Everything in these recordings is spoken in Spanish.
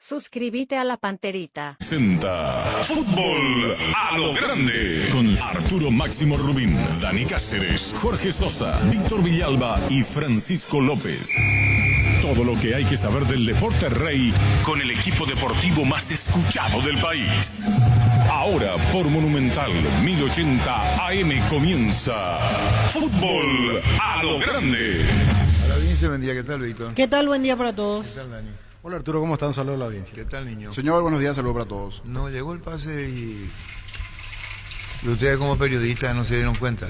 Suscríbete a la Panterita. Presenta Fútbol a lo Grande con Arturo Máximo Rubín, Dani Cáceres, Jorge Sosa, Víctor Villalba y Francisco López. Todo lo que hay que saber del deporte rey con el equipo deportivo más escuchado del país. Ahora por Monumental 1080 AM comienza Fútbol a lo Grande. A la audiencia, buen día. ¿Qué tal, Víctor? ¿Qué tal? Buen día para todos. ¿Qué tal, Dani? Hola Arturo, ¿cómo están? Saludos a la audiencia. ¿Qué tal, niño? Señor, buenos días, saludos para todos. No, llegó el pase y ustedes como periodistas no se dieron cuenta.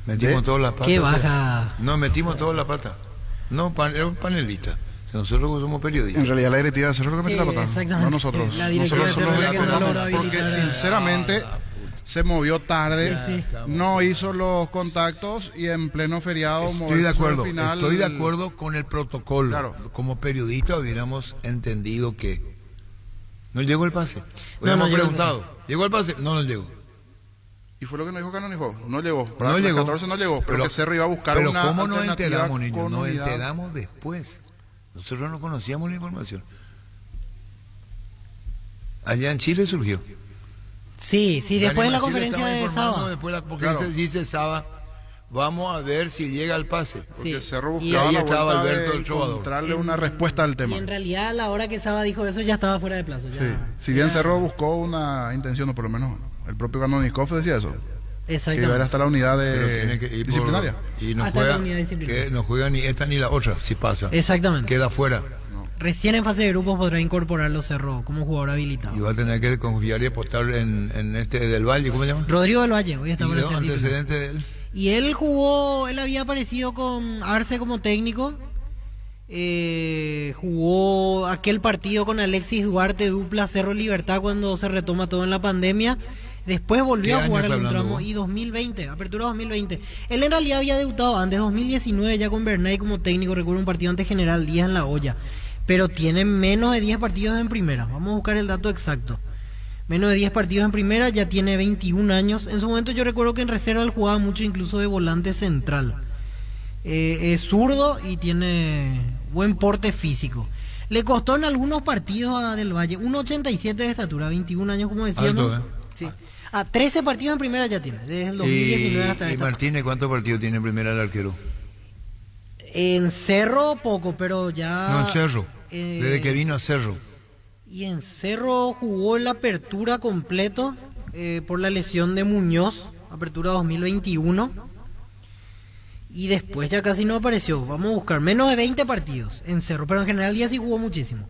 Metimos todas las patas. ¡Qué baja! No, metimos todas las patas. No, era un panelista. Nosotros somos periodistas. En realidad la directiva de Cerro que metió la pata, exactamente. no nosotros. La directiva Nosotros de solo Cerro que no logró porque habilitar. sinceramente se movió tarde, Sí. no hizo los contactos y en pleno feriado Estoy de acuerdo, final. estoy de acuerdo con el protocolo. Claro. Como periodista hubiéramos entendido que no llegó el pase. No Hubiéramos llegó el preguntado, ¿llegó el pase? No nos llegó. Y fue lo que nos dijo Canónigo, no llegó. Para No las llegó. 14 no llegó, pero que Cerro iba a buscar pero una ¿cómo nos alternativa enteramos, niños? con Nos unidad. enteramos después. Nosotros no conocíamos la información. Allá en Chile surgió. Sí, después de la Dani conferencia Maciel de estaba informando sábado. después porque Claro. dice Saba, vamos a ver si llega el pase. Porque Sí. Cerro Y buscaba ahí la estaba vuelta Alberto de el Trovador. encontrarle una respuesta al tema. Y en realidad a la hora que Saba dijo eso ya estaba fuera de plazo. Ya. Sí. Si bien Cerro buscó una intención, o por lo menos el propio Canonikov decía eso, que iba a ir Exactamente. hasta la unidad Pero tiene que ir por- disciplinaria. y no Hasta juega, la unidad disciplinaria. que no juega ni esta ni la otra, si pasa. Exactamente. Queda fuera. Recién en fase de grupos podrá incorporarlo Cerro como jugador habilitado. Y va a tener que confiar y apostar en este del Valle, ¿cómo se llama? Rodrigo del Valle, hoy Y está por los ser titular. antecedentes de él. Y él había aparecido con Arce como técnico. Jugó aquel partido con Alexis Duarte, dupla Cerro Libertad cuando se retoma todo en la pandemia. Después volvió ¿Qué a jugar año está algún hablando tramo vos? y 2020, apertura 2020. Él en realidad había debutado antes, 2019 ya con Bernay como técnico, recuerdo un partido ante General Díaz en La Hoya. Pero tiene menos de 10 partidos en primera, vamos a buscar el dato exacto. Menos de 10 partidos en primera, ya tiene 21 años. En su momento yo recuerdo que en reserva él jugaba mucho incluso de volante central. Es zurdo y tiene buen porte físico. Le costó en algunos partidos a Del Valle 1,87 de estatura, 21 años como decíamos. Alto, Sí. 13 partidos en primera ya tiene, desde el 2019 hasta Y esta. Martínez, ¿cuántos partidos tiene en primera el arquero? En Cerro poco, pero ya... No, en Cerro. eh, Desde que vino a Cerro. Y en Cerro jugó la apertura completo por la lesión de Muñoz, apertura 2021. Y después ya casi no apareció. Vamos a buscar menos de 20 partidos en Cerro, pero en general ya sí jugó muchísimo.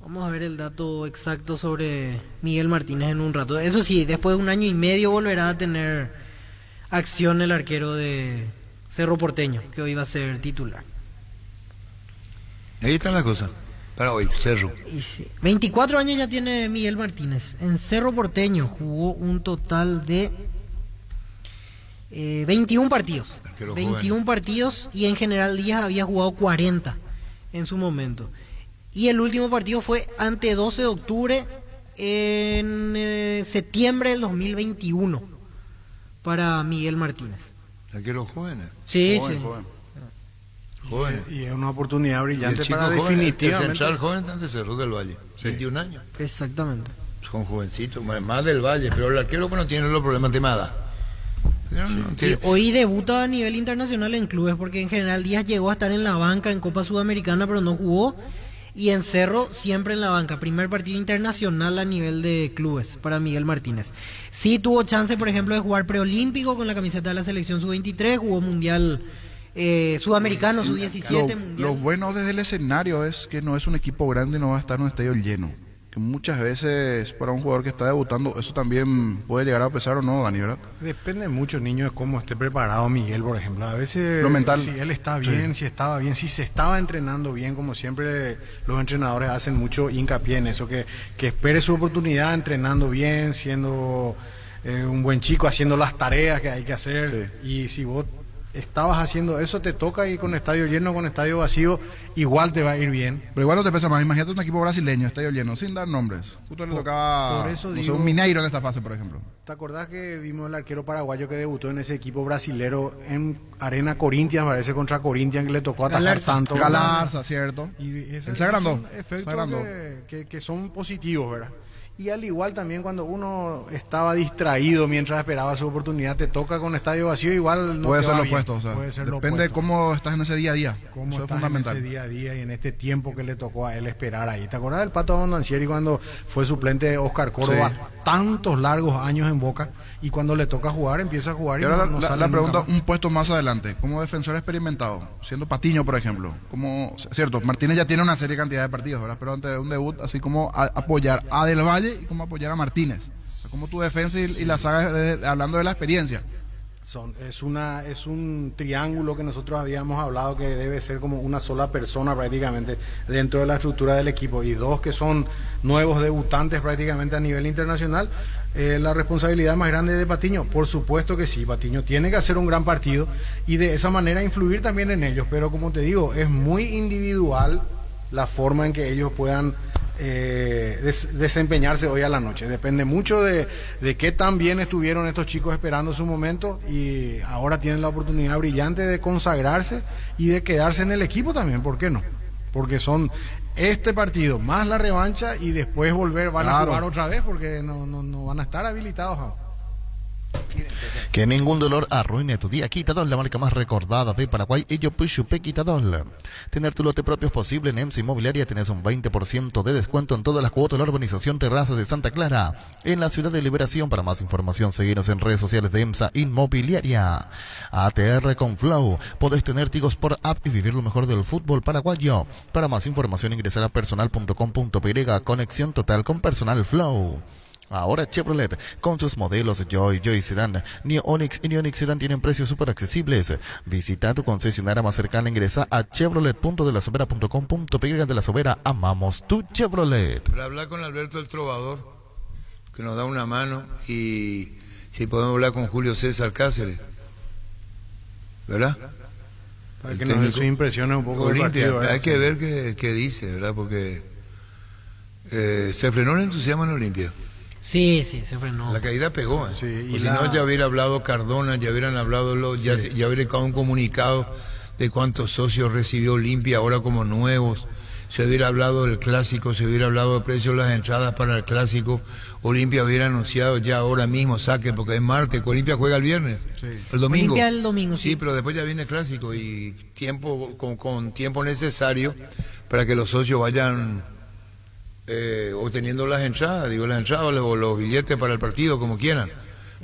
Vamos a ver el dato exacto sobre Miguel Martínez en un rato. Eso sí, después de un año y medio volverá a tener acción el arquero de Cerro Porteño, que hoy va a ser titular. Ahí está la cosa. Para hoy, Cerro. Y sí, 24 años ya tiene Miguel Martínez. En Cerro Porteño jugó un total de 21 partidos. Arquero 21 joven. partidos y en General Díaz había jugado 40 en su momento. Y el último partido fue ante 12 de octubre en septiembre del 2021 para Miguel Martínez. Arqueros jóvenes. Sí, Joven, sí. joven. Jóvenes. Y es una oportunidad Y el brillante chico para joven, definitivamente. el central joven está de Cerro del Valle. Sí. 21 años. Exactamente. Son jovencitos, más del Valle, pero el arquero que no tiene los problemas de edad. Pero no Y tiene- hoy debuta a nivel internacional en clubes porque en General Díaz llegó a estar en la banca en Copa Sudamericana pero no jugó, y en Cerro siempre en la banca. Primer partido internacional a nivel de clubes para Miguel Martínez. Sí tuvo chance, por ejemplo, de jugar preolímpico con la camiseta de la selección sub-23, jugó mundial sudamericano sub-17 mundial. Lo bueno desde el escenario es que no es un equipo grande y no va a estar en un estadio lleno. Que muchas veces para un jugador que está debutando eso también puede llegar a pesar o no, Dani, ¿verdad? Depende mucho, niño, de cómo esté preparado Miguel, por ejemplo. A veces, Lo mental. si él está bien, si estaba bien, si se estaba entrenando bien, como siempre los entrenadores hacen mucho hincapié en eso, que espere su oportunidad entrenando bien, siendo un buen chico, haciendo las tareas que hay que hacer. Sí. Y si vos estabas haciendo eso, te toca ir con estadio lleno, con estadio vacío, igual te va a ir bien. Pero igual no te pesa más. Imagínate un equipo brasileño, estadio lleno, sin dar nombres. Justo le tocaba por eso no digo, sé, un Mineiro en esta fase, por ejemplo. ¿Te acordás que vimos el arquero paraguayo que debutó en ese equipo brasilero en Arena Corinthians, parece contra Corinthians, que le tocó atajar tanto? Galarza, cierto. Y Él se agrandó. Son efectos que son positivos, ¿verdad? Y al igual también cuando uno estaba distraído mientras esperaba su oportunidad, te toca con estadio vacío, igual no puede te ser va lo bien. opuesto, o sea, Puede ser lo depende de opuesto. cómo estás en ese día a día. Cómo eso es estás fundamental. en ese día a día y en este tiempo que le tocó a él esperar ahí. ¿Te acordás del Pato Abondancieri cuando fue suplente de Oscar Córdoba? Sí. Tantos largos años en Boca, y cuando le toca jugar, empieza a jugar y, Y ahora no sale la nunca pregunta, más. un puesto más adelante, como defensor experimentado, siendo Patiño, por ejemplo, como, cierto, Martínez ya tiene una serie de cantidad de partidos, ¿verdad? Pero antes de un debut, así como apoyar a Del Valle y como apoyar a Martínez. O sea, como tu defensa y la saga, hablando de la experiencia. Es un triángulo que nosotros habíamos hablado que debe ser como una sola persona prácticamente dentro de la estructura del equipo, y dos que son nuevos debutantes prácticamente a nivel internacional. La responsabilidad más grande de Patiño, por supuesto que sí, Patiño tiene que hacer un gran partido y de esa manera influir también en ellos, pero como te digo, es muy individual la forma en que ellos puedan desempeñarse hoy a la noche. Depende mucho de qué tan bien estuvieron estos chicos esperando su momento, y ahora tienen la oportunidad brillante de consagrarse y de quedarse en el equipo también, ¿por qué no? Porque son este partido más la revancha y después van a jugar otra vez, porque no van a estar habilitados aún. Que ningún dolor arruine tu día. Quitadol, la marca más recordada de Paraguay. Ello Pushupe Quitadol. Tener tu lote propio es posible. En EMSA Inmobiliaria tenés un 20% de descuento en todas las cuotas de la urbanización Terraza de Santa Clara, en la ciudad de Liberación. Para más información, seguinos en redes sociales de EMSA Inmobiliaria. ATR con Flow. Podés tener Tigos por app y vivir lo mejor del fútbol paraguayo. Para más información, ingresar a personal.com.py. Conexión total con Personal Flow. Ahora Chevrolet, con sus modelos Joy Sedan, Neo Onix y Neonix Sedan tienen precios súper accesibles. Visita tu concesionaria más cercana, ingresa a chevrolet.delasovera.com.py. De La Sobera, amamos tu Chevrolet. Para hablar con Alberto el Trovador, que nos da una mano, y si podemos hablar con Julio César Cáceres, ¿verdad? Para que nos dé sus impresiones un poco del partido, hay que ver qué dice, ¿verdad? Porque se frenó el entusiasmo en Olimpia. Sí, se frenó. La caída pegó, ¿eh? Sí, y si no, ya hubiera hablado Cardona, ya hubieran hablado ya hubiera quedado un comunicado de cuántos socios recibió Olimpia ahora como nuevos. Se hubiera hablado del clásico, se hubiera hablado del precio de las entradas para el clásico. Olimpia hubiera anunciado ya ahora mismo saque, porque es martes, Olimpia juega el viernes, el domingo. Olimpia el domingo, sí. Sí, pero después ya viene el clásico y tiempo con tiempo necesario para que los socios vayan obteniendo las entradas, o los billetes para el partido, como quieran.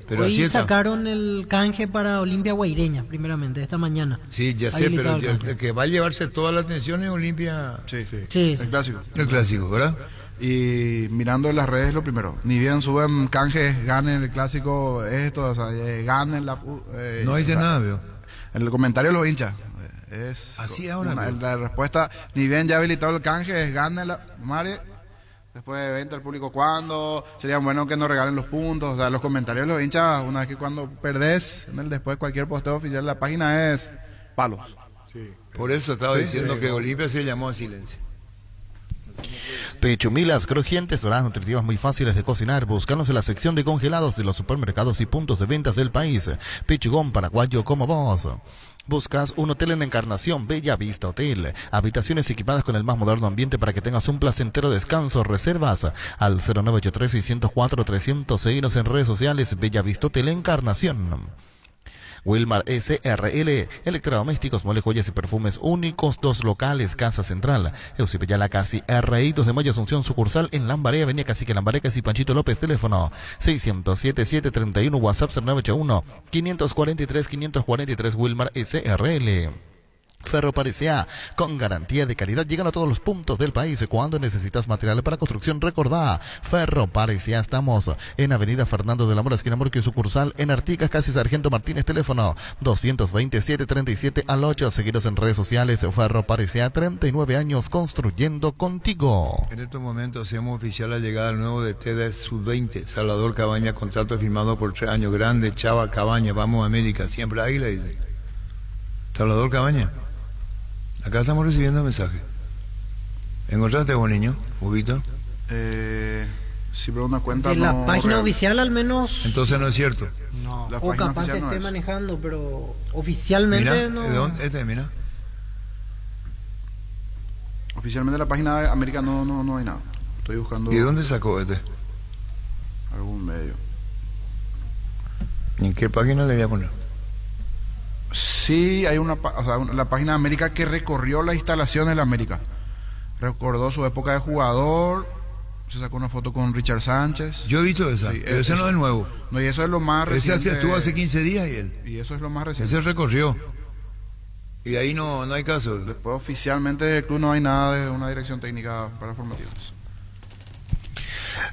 Pero hoy así está. sacaron el canje para Olimpia Guaireña, primeramente, esta mañana. Sí, ya sé, pero Habilitado el canje. el que va a llevarse toda la atención es Olimpia. Sí. Sí. El clásico. El clásico, ¿verdad? Y mirando en las redes lo primero, ni bien suben canjes, ganen el clásico, esto, o sea, ganen la... No dice nada, veo. En el comentario de los hinchas, es... Así ahora, veo. La respuesta, ni bien ya habilitado el canje, es ganen la... Mare, después de venta al público, ¿cuándo? Sería bueno que nos regalen los puntos. O sea, los comentarios de los hinchas, una vez que cuando perdés, en el después cualquier posteo oficial de la página es palos. Sí. Por eso estaba diciendo que Olimpia se llamó a silencio. Pechumilas crujientes, doradas, nutritivas, muy fáciles de cocinar. Búscanos en la sección de congelados de los supermercados y puntos de ventas del país. Pechugón paraguayo como vos. Buscas un hotel en Encarnación, Bella Vista Hotel. Habitaciones equipadas con el más moderno ambiente para que tengas un placentero descanso. Reservas al 0983-604-300. Seguinos en redes sociales, Bella Vista Hotel Encarnación. Wilmar SRL, electrodomésticos, muebles, joyas y perfumes únicos, 2 locales, Casa Central, Eusebio Casi, RI, 2 de Mayo, Asunción, sucursal en Lambaré, Avenida Cacique Lambaré, Casi Panchito López, teléfono 607-731, WhatsApp 0981-543-543, Wilmar SRL. Ferro Parecía, con garantía de calidad, llegan a todos los puntos del país. Cuando necesitas material para construcción, recordá, Ferro Parecía. Estamos en Avenida Fernando de la Mora, esquina Morquio, sucursal en Artigas, casi Sargento Martínez, teléfono 227-37 Seguidos en redes sociales, Ferro Parecía, 39 años construyendo contigo. En estos momentos hacemos oficial la llegada del nuevo DT de Sub-20, Salvador Cabaña, contrato firmado por 3 años. Grande, Chava Cabaña, vamos a América, siempre Águila, dice. Salvador Cabaña. Acá estamos recibiendo mensajes. ¿Encontraste vos, niño? ¿Ubito? Sí, pero una cuenta De la no página real. oficial al menos. Entonces no es cierto. No. La O página capaz que oficial no esté es. manejando, pero oficialmente Mira, no. ¿de dónde? Mira. Oficialmente en la página de América no hay nada. Estoy buscando ¿Y de dónde sacó este? algún medio. ¿En qué página le voy a poner? Sí, hay la página de América que recorrió las instalaciones de la América. Recordó su época de jugador, se sacó una foto con Richard Sánchez. Yo he visto esa, Sí, pero ese no es nuevo. No, y eso es lo más Ese reciente. estuvo hace 15 días y él. Y eso es lo más reciente. Ese recorrió. Y ahí no hay caso. Después oficialmente del club no hay nada de una dirección técnica para formativos.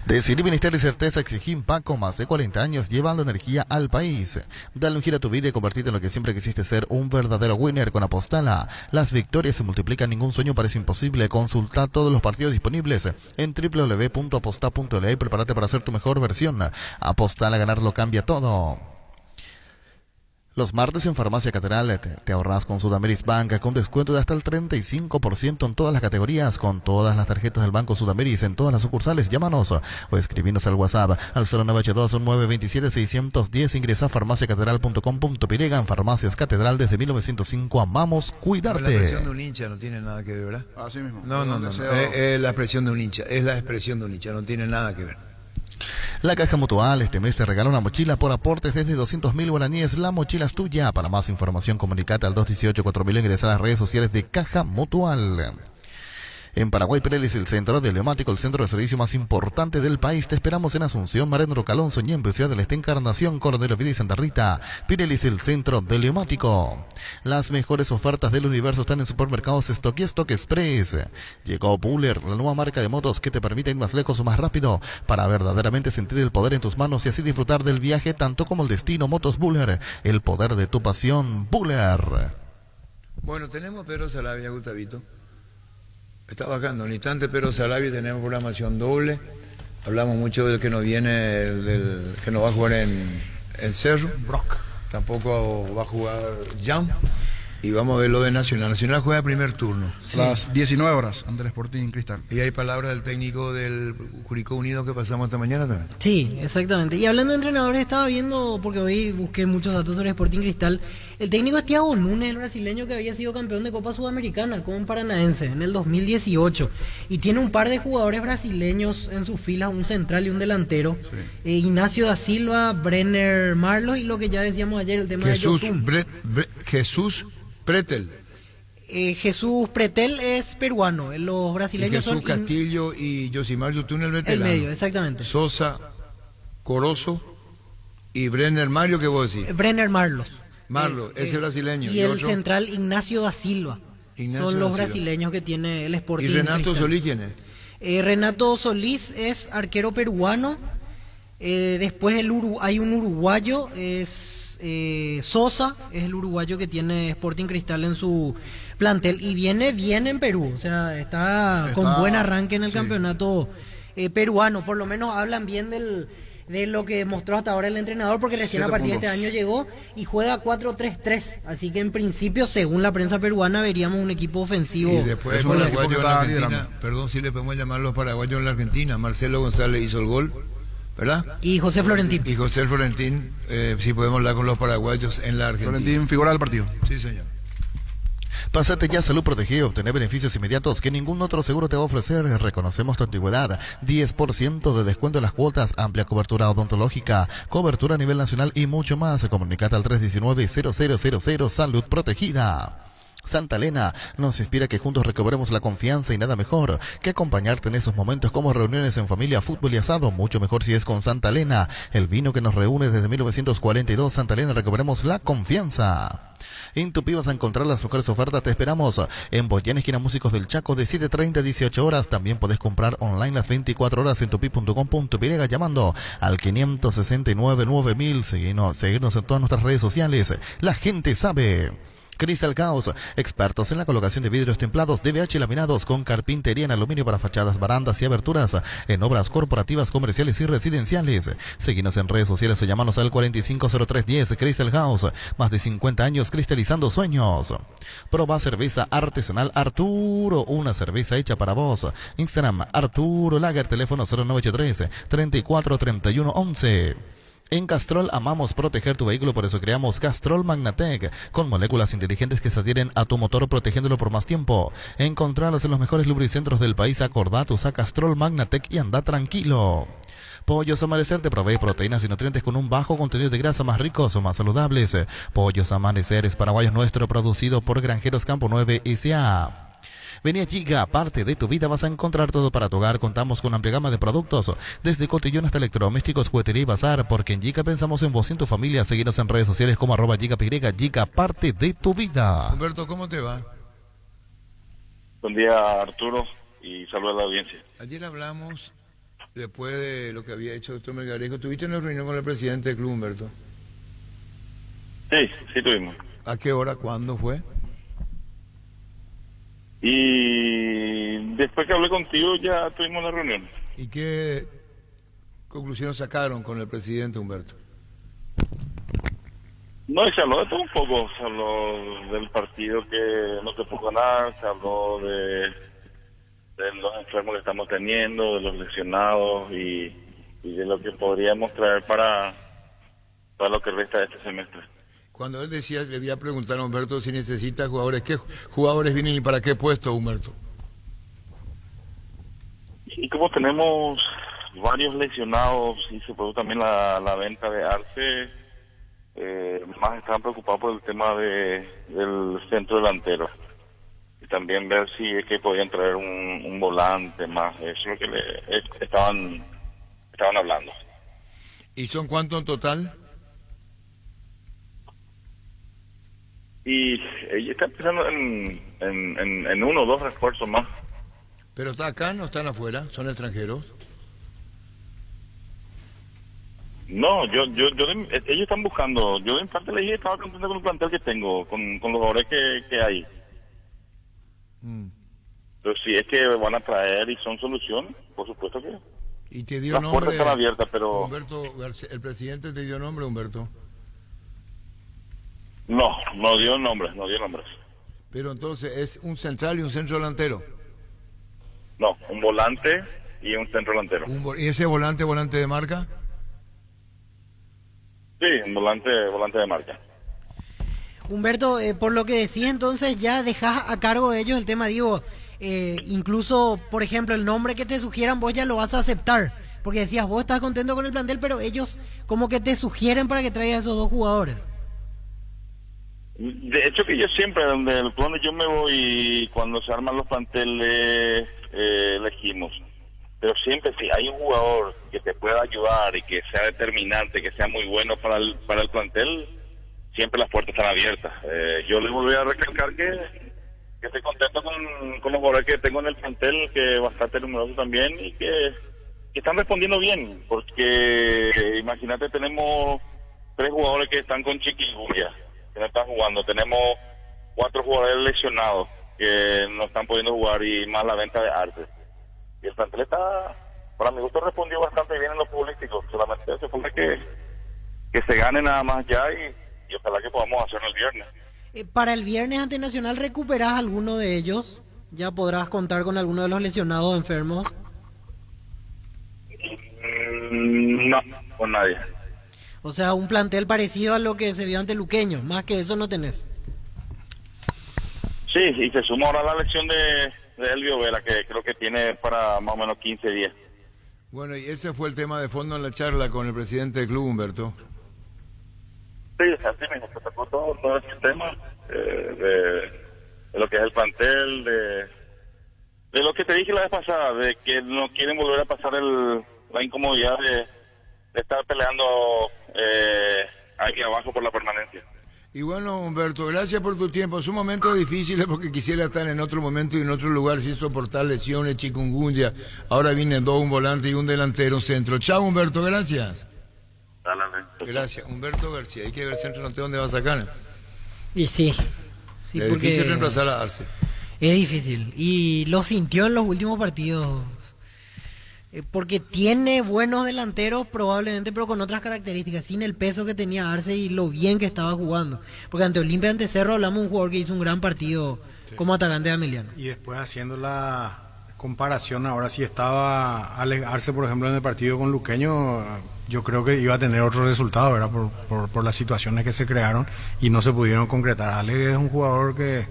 Decidir bienestar y certeza exigí Paco, más de 40 años llevando energía al país. Dale un giro a tu vida y convertirte en lo que siempre quisiste ser, un verdadero winner con Apostala. Las victorias se multiplican, ningún sueño parece imposible. Consulta todos los partidos disponibles en www.aposta.la y prepárate para ser tu mejor versión. Apostala, ganar lo cambia todo. Los martes en Farmacia Catedral te ahorras con Sudameris Bank con descuento de hasta el 35% en todas las categorías, con todas las tarjetas del Banco Sudameris en todas las sucursales. Llámanos o escribinos al WhatsApp al 0982-927-610. Ingresa a farmaciacatedral.com.py. En Farmacias Catedral desde 1905. Amamos cuidarte. La expresión de un hincha no tiene nada que ver, ¿verdad? Así mismo. No. Es la expresión de un hincha. Es la expresión de un hincha. No tiene nada que ver. La Caja Mutual este mes te regala una mochila por aportes desde 200.000 guaraníes. La mochila es tuya. Para más información comunicate al 218-4000. Ingresa a las redes sociales de Caja Mutual. En Paraguay, Pirelis, el centro de Leomático, el centro de servicio más importante del país. Te esperamos en Asunción, Marenro, Calonso, Ñembe, Ciudad del Este, Encarnación, Coronel Oviedo y Santa Rita. Pirelis, el centro de Leomático. Las mejores ofertas del universo están en supermercados Stock y Stock Express. Llegó Buller, la nueva marca de motos que te permite ir más lejos o más rápido para verdaderamente sentir el poder en tus manos y así disfrutar del viaje tanto como el destino. Motos Buller, el poder de tu pasión. Buller. Bueno, tenemos Pedro Salavia, Gustavito. Está bajando un instante, pero Salavia tenemos programación doble. Hablamos mucho del que nos viene, del que no va a jugar en Cerro. Brock. Tampoco va a jugar Jam. Y vamos a ver lo de Nacional. Nacional juega primer turno. Sí. Las 19 horas ante el Sporting Cristal. Y hay palabras del técnico del Curicó Unido que pasamos esta mañana también. Sí, exactamente. Y hablando de entrenadores, estaba viendo, porque hoy busqué muchos datos sobre Sporting Cristal, el técnico es Thiago Nunes, el brasileño que había sido campeón de Copa Sudamericana con Paranaense en el 2018. Y tiene un par de jugadores brasileños en sus filas, un central y un delantero. Sí. Ignacio da Silva, Brenner Marlos y lo que ya decíamos ayer, el tema Jesús de Yotun. Jesús Pretel. Jesús Pretel es peruano, los Y brasileños Jesús son... Castillo y Josimar Yotun el el veterano. medio, exactamente. Sosa, Corozo y Brenner Mario, ¿qué vos decís? Brenner Marlos. Ese brasileño. Y el otro? central Ignacio da Silva. Ignacio Son los da Silva. brasileños que tiene el Sporting. ¿Y Renato Cristal. Solís quién es? Renato Solís es arquero peruano. Después hay un uruguayo, es Sosa, es el uruguayo que tiene Sporting Cristal en su plantel y viene bien en Perú, o sea, está con buen arranque en el campeonato peruano. Por lo menos hablan bien de lo que mostró hasta ahora el entrenador, porque recién a partir de este año llegó y juega 4-3-3, así que en principio, según la prensa peruana, veríamos un equipo ofensivo. Y después Es el un equipo paraguayo que en la está Argentina, liderando. perdón si le podemos llamar los paraguayos en la Argentina, Marcelo González hizo el gol, ¿verdad? Y José Florentín. Y José Florentín, si podemos hablar con los paraguayos en la Argentina. Florentín, figura del partido. Sí, señor. Pásate ya a Salud Protegida y obtener beneficios inmediatos que ningún otro seguro te va a ofrecer. Reconocemos tu antigüedad. 10% de descuento en las cuotas, amplia cobertura odontológica, cobertura a nivel nacional y mucho más. Comunicate al 319-0000 Salud Protegida. Santa Elena nos inspira que juntos recobremos la confianza y nada mejor que acompañarte en esos momentos como reuniones en familia, fútbol y asado. Mucho mejor si es con Santa Elena, el vino que nos reúne desde 1942. Santa Elena, recuperemos la confianza. En Tupí vas a encontrar las mejores ofertas. Te esperamos en Boyán, esquina Músicos del Chaco, de 7:30 a 18 horas. También podés comprar online las 24 horas en tupi.com.py llamando al 569-9000. Seguirnos en todas nuestras redes sociales. La gente sabe. Crystal House, expertos en la colocación de vidrios templados, DBH laminados con carpintería en aluminio para fachadas, barandas y aberturas, en obras corporativas, comerciales y residenciales. Síguenos en redes sociales o llámanos al 450310. Crystal House, más de 50 años cristalizando sueños. Proba cerveza artesanal Arturo, una cerveza hecha para vos. Instagram Arturo Lager, teléfono 0983 34 31 11. En Castrol amamos proteger tu vehículo, por eso creamos Castrol Magnatec, con moléculas inteligentes que se adhieren a tu motor protegiéndolo por más tiempo. Encontralos en los mejores lubricentros del país. Acordate, usa Castrol Magnatec y anda tranquilo. Pollos Amanecer te provee proteínas y nutrientes con un bajo contenido de grasa, más ricos o más saludables. Pollos Amanecer es paraguayo nuestro, producido por Granjeros Campo 9 S.A. Vení a Giga, parte de tu vida vas a encontrar todo para tu hogar. Contamos con amplia gama de productos, desde cotillón hasta electrodomésticos, juguetería y bazar, porque en Giga pensamos en vos y en tu familia. Seguinos en redes sociales como @GigaPY. Giga, parte de tu vida. Humberto, ¿cómo te va? Buen día, Arturo, y saludos a la audiencia. Ayer hablamos, después de lo que había hecho el doctor Melgarejo, ¿tuviste una reunión con el presidente del club, Humberto? Sí tuvimos. ¿A qué hora? ¿Cuándo fue? Y después que hablé contigo ya tuvimos la reunión. ¿Y qué conclusiones sacaron con el presidente, Humberto? No, se habló de todo un poco. Se habló del partido que no se pudo ganar, se habló de los enfermos que estamos teniendo, de los lesionados y de lo que podríamos traer para lo que resta de este semestre. Cuando él decía, le voy a preguntar a Humberto si necesita jugadores, ¿qué jugadores vienen y para qué puesto, Humberto? Y como tenemos varios lesionados y se produjo también la venta de Arce, más estaban preocupados por el tema del centro delantero. Y también ver si es que podían traer un volante más. Eso es lo que estaban hablando. ¿Y son cuánto en total? Y ella está pensando en uno o dos refuerzos más. ¿Pero está acá, no están afuera? ¿Son extranjeros? No, ellos están buscando. Yo en parte le dije que estaba contento con el plantel que tengo, con los jugadores que hay. Pero si es que van a traer y son soluciones, por supuesto que. ¿Y te dio las nombre? Puertas están abiertas, pero. Humberto, ¿el presidente te dio nombre, Humberto? No dio nombres. Pero entonces es un central y un centro delantero. No, un volante y un centro delantero. ¿Y ese volante de marca? Sí, un volante de marca. Humberto, por lo que decís, entonces ya dejás a cargo de ellos el tema, digo, incluso, por ejemplo, el nombre que te sugieran vos ya lo vas a aceptar, porque decías, vos estás contento con el plantel, pero ellos como que te sugieren para que traigas esos dos jugadores. De hecho que yo siempre, donde yo me voy, cuando se arman los planteles, elegimos. Pero siempre si hay un jugador que te pueda ayudar y que sea determinante, que sea muy bueno para el plantel, siempre las puertas están abiertas. Yo les volví a recalcar que estoy contento con los jugadores que tengo en el plantel, que es bastante numeroso también, y que están respondiendo bien, porque imagínate, tenemos 3 jugadores que están con chikungunya, que no están jugando, tenemos 4 jugadores lesionados que no están pudiendo jugar, y más la venta de Arce. Y el plantel está, para mi gusto, respondió bastante bien en los futbolísticos. Solamente hace falta que se gane nada más ya, y ojalá que podamos hacerlo el viernes. Para el viernes ante Nacional, ¿recuperás alguno de ellos? ¿Ya podrás contar con alguno de los lesionados o enfermos? No, con nadie. O sea, un plantel parecido a lo que se vio ante Luqueño, más que eso no tenés. Sí, y se suma ahora la lesión de Elvio Vela, que creo que tiene para más o menos 15 días. Bueno, y ese fue el tema de fondo en la charla con el presidente del club, Humberto. Sí, así mismo, se tocó todo este tema de lo que es el plantel, de lo que te dije la vez pasada, de que no quieren volver a pasar la incomodidad de estar peleando aquí abajo por la permanencia. Y bueno, Humberto, gracias por tu tiempo. Son momentos difíciles porque quisiera estar en otro momento y en otro lugar sin soportar lesiones, chikungunya. Ahora vienen 2, un volante y un delantero, centro. Chao, Humberto, gracias. Dale. Gracias. Humberto García, hay que ver el centro delantero dónde va a sacar. Y sí. Sí, es porque difícil reemplazar a Arce. es difícil. Y lo sintió en los últimos partidos. Porque tiene buenos delanteros probablemente, pero con otras características, sin el peso que tenía Arce y lo bien que estaba jugando. Porque ante Olimpia, ante Cerro, hablamos de un jugador que hizo un gran partido como atacante de Ameliano. Y después haciendo la comparación, ahora si estaba Alex Arce, por ejemplo, en el partido con Luqueño, yo creo que iba a tener otro resultado, ¿verdad? Por las situaciones que se crearon y no se pudieron concretar. Alex es un jugador que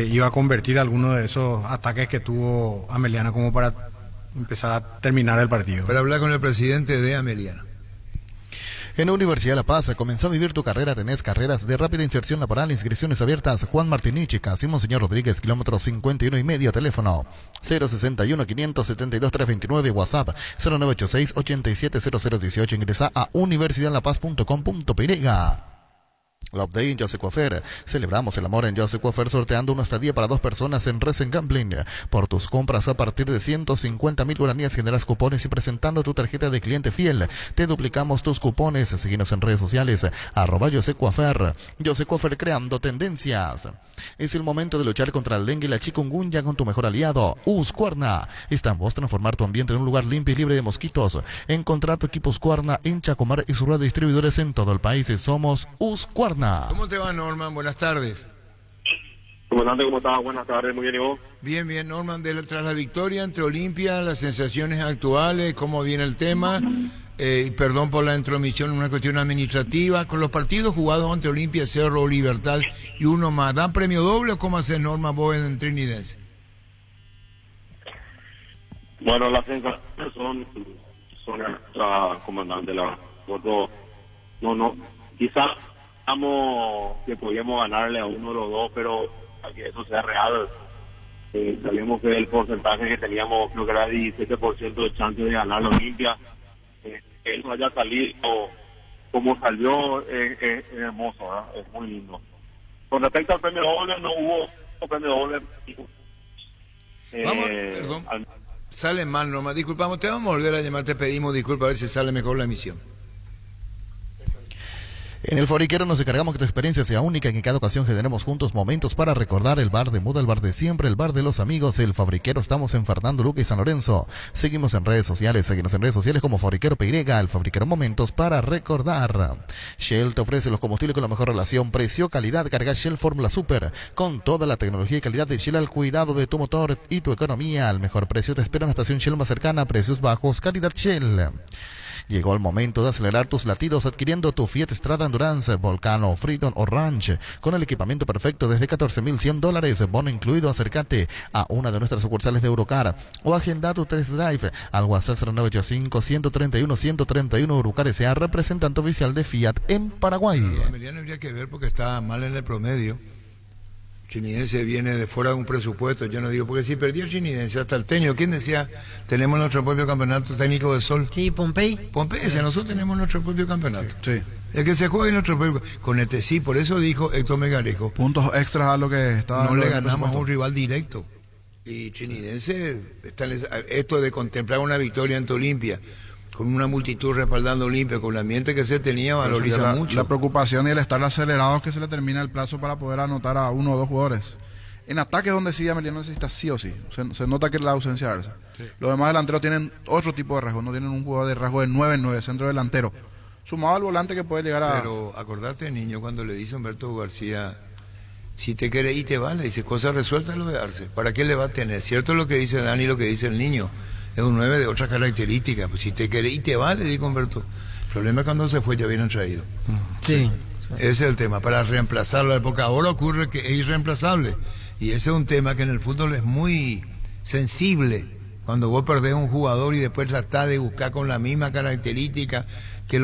iba a convertir algunos de esos ataques que tuvo Ameliano como para empezar a terminar el partido. Para hablar con el presidente de Ameliano. En la Universidad de La Paz, comenzó a vivir tu carrera, tenés carreras de rápida inserción laboral, inscripciones abiertas, Juan Martinichi, Simón Señor Rodríguez, kilómetro 51,5, teléfono 061-572-329, WhatsApp 0986-870018, ingresa a universidadlapaz.com.py. Love Day en Joseph Coafer. Celebramos el amor en Joseph Coafer sorteando una estadía para 2 personas en Resen Gambling. Por tus compras a partir de 150.000 guaraníes generas cupones y presentando tu tarjeta de cliente fiel. Te duplicamos tus cupones. Síguenos en redes sociales. @Joseph Coafer. Joseph Coafer creando tendencias. Es el momento de luchar contra el dengue y la chikungunya con tu mejor aliado, Husqvarna. Está en vos transformar tu ambiente en un lugar limpio y libre de mosquitos. Encontrá tu equipo Husqvarna en Chacomar y sus distribuidores en todo el país. Somos Husqvarna. ¿Cómo te va, Norman? Buenas tardes. Comandante, ¿cómo estás? Buenas tardes, muy bien, ¿y vos? Bien, bien, Norman. Tras la victoria entre Olimpia, las sensaciones actuales, cómo viene el tema, perdón por la intromisión, una cuestión administrativa, con los partidos jugados ante Olimpia, Cerro, Libertad y uno más, ¿dan premio doble o cómo hace Norman vos en Trinidad? Bueno, las sensaciones son comandante, quizás que podíamos ganarle a uno de los dos, pero para que eso sea real, sabíamos que el porcentaje que teníamos, creo que era 17% de chance de ganar la Olimpia, que eso haya salido como salió, es hermoso, ¿verdad? Es muy lindo. Con respecto al premio doble, no hubo premio doble. Perdón, sale mal, Norma, disculpamos, te vamos a volver a llamar, te pedimos disculpas, a ver si sale mejor la emisión. En el Fabriquero nos encargamos que tu experiencia sea única y que en cada ocasión generemos juntos momentos para recordar el bar de moda, el bar de siempre, el bar de los amigos, el Fabriquero. Estamos en Fernando Luque y San Lorenzo. Seguimos en redes sociales, como Fabriquero PY, el Fabriquero, momentos para recordar. Shell te ofrece los combustibles con la mejor relación precio-calidad. Carga Shell Fórmula Super con toda la tecnología y calidad de Shell al cuidado de tu motor y tu economía. Al mejor precio te espera en la estación Shell más cercana, precios bajos, calidad Shell. Llegó el momento de acelerar tus latidos adquiriendo tu Fiat Strada Endurance, Volcano, Freedom o Ranch con el equipamiento perfecto desde $14,100, bono incluido. Acércate a una de nuestras sucursales de Eurocar o agenda tu test drive al WhatsApp 0985-131-131. Eurocar S.A., representante oficial de Fiat en Paraguay. Emiliano habría que ver porque está mal en el promedio. Chinidense viene de fuera de un presupuesto, yo no digo, porque si perdió Chinidense hasta el Teño, ¿quién decía? Tenemos nuestro propio campeonato técnico de sol. Sí, Pompey. Pompey decía, nosotros tenemos nuestro propio campeonato. Sí. El que se juega en nuestro propio, con este sí, por eso dijo Héctor Megalejo. Puntos extras a lo que estaba. No le ganamos a un rival directo. Y Chinidense, esto de contemplar una victoria ante Olimpia, con una multitud respaldando Olimpia, con el ambiente que se tenía, valoriza mucho. La preocupación y el estar acelerados que se le termina el plazo para poder anotar a uno o dos jugadores. En ataque donde sí Ameliano necesita sí o sí. Se nota que es la ausencia de Arce. Sí. Los demás delanteros tienen otro tipo de rasgo, no tienen un jugador de rasgo de 9-9, centro delantero. Sumado al volante que puede llegar a... Pero acordate, niño, cuando le dice Humberto García, si te quiere y te vale, dice, cosa resuelta lo de Arce. ¿Para qué le va a tener? Cierto lo que dice Dani, lo que dice el niño. Es un 9 de otras características, pues si te querés y te vale, dijo Humberto. El problema es cuando se fue ya vienen traído. Sí. Ese es el tema, para reemplazarlo, porque ahora ocurre que es irreemplazable. Y ese es un tema que en el fútbol es muy sensible. Cuando vos perdés un jugador y después tratás de buscar con la misma característica.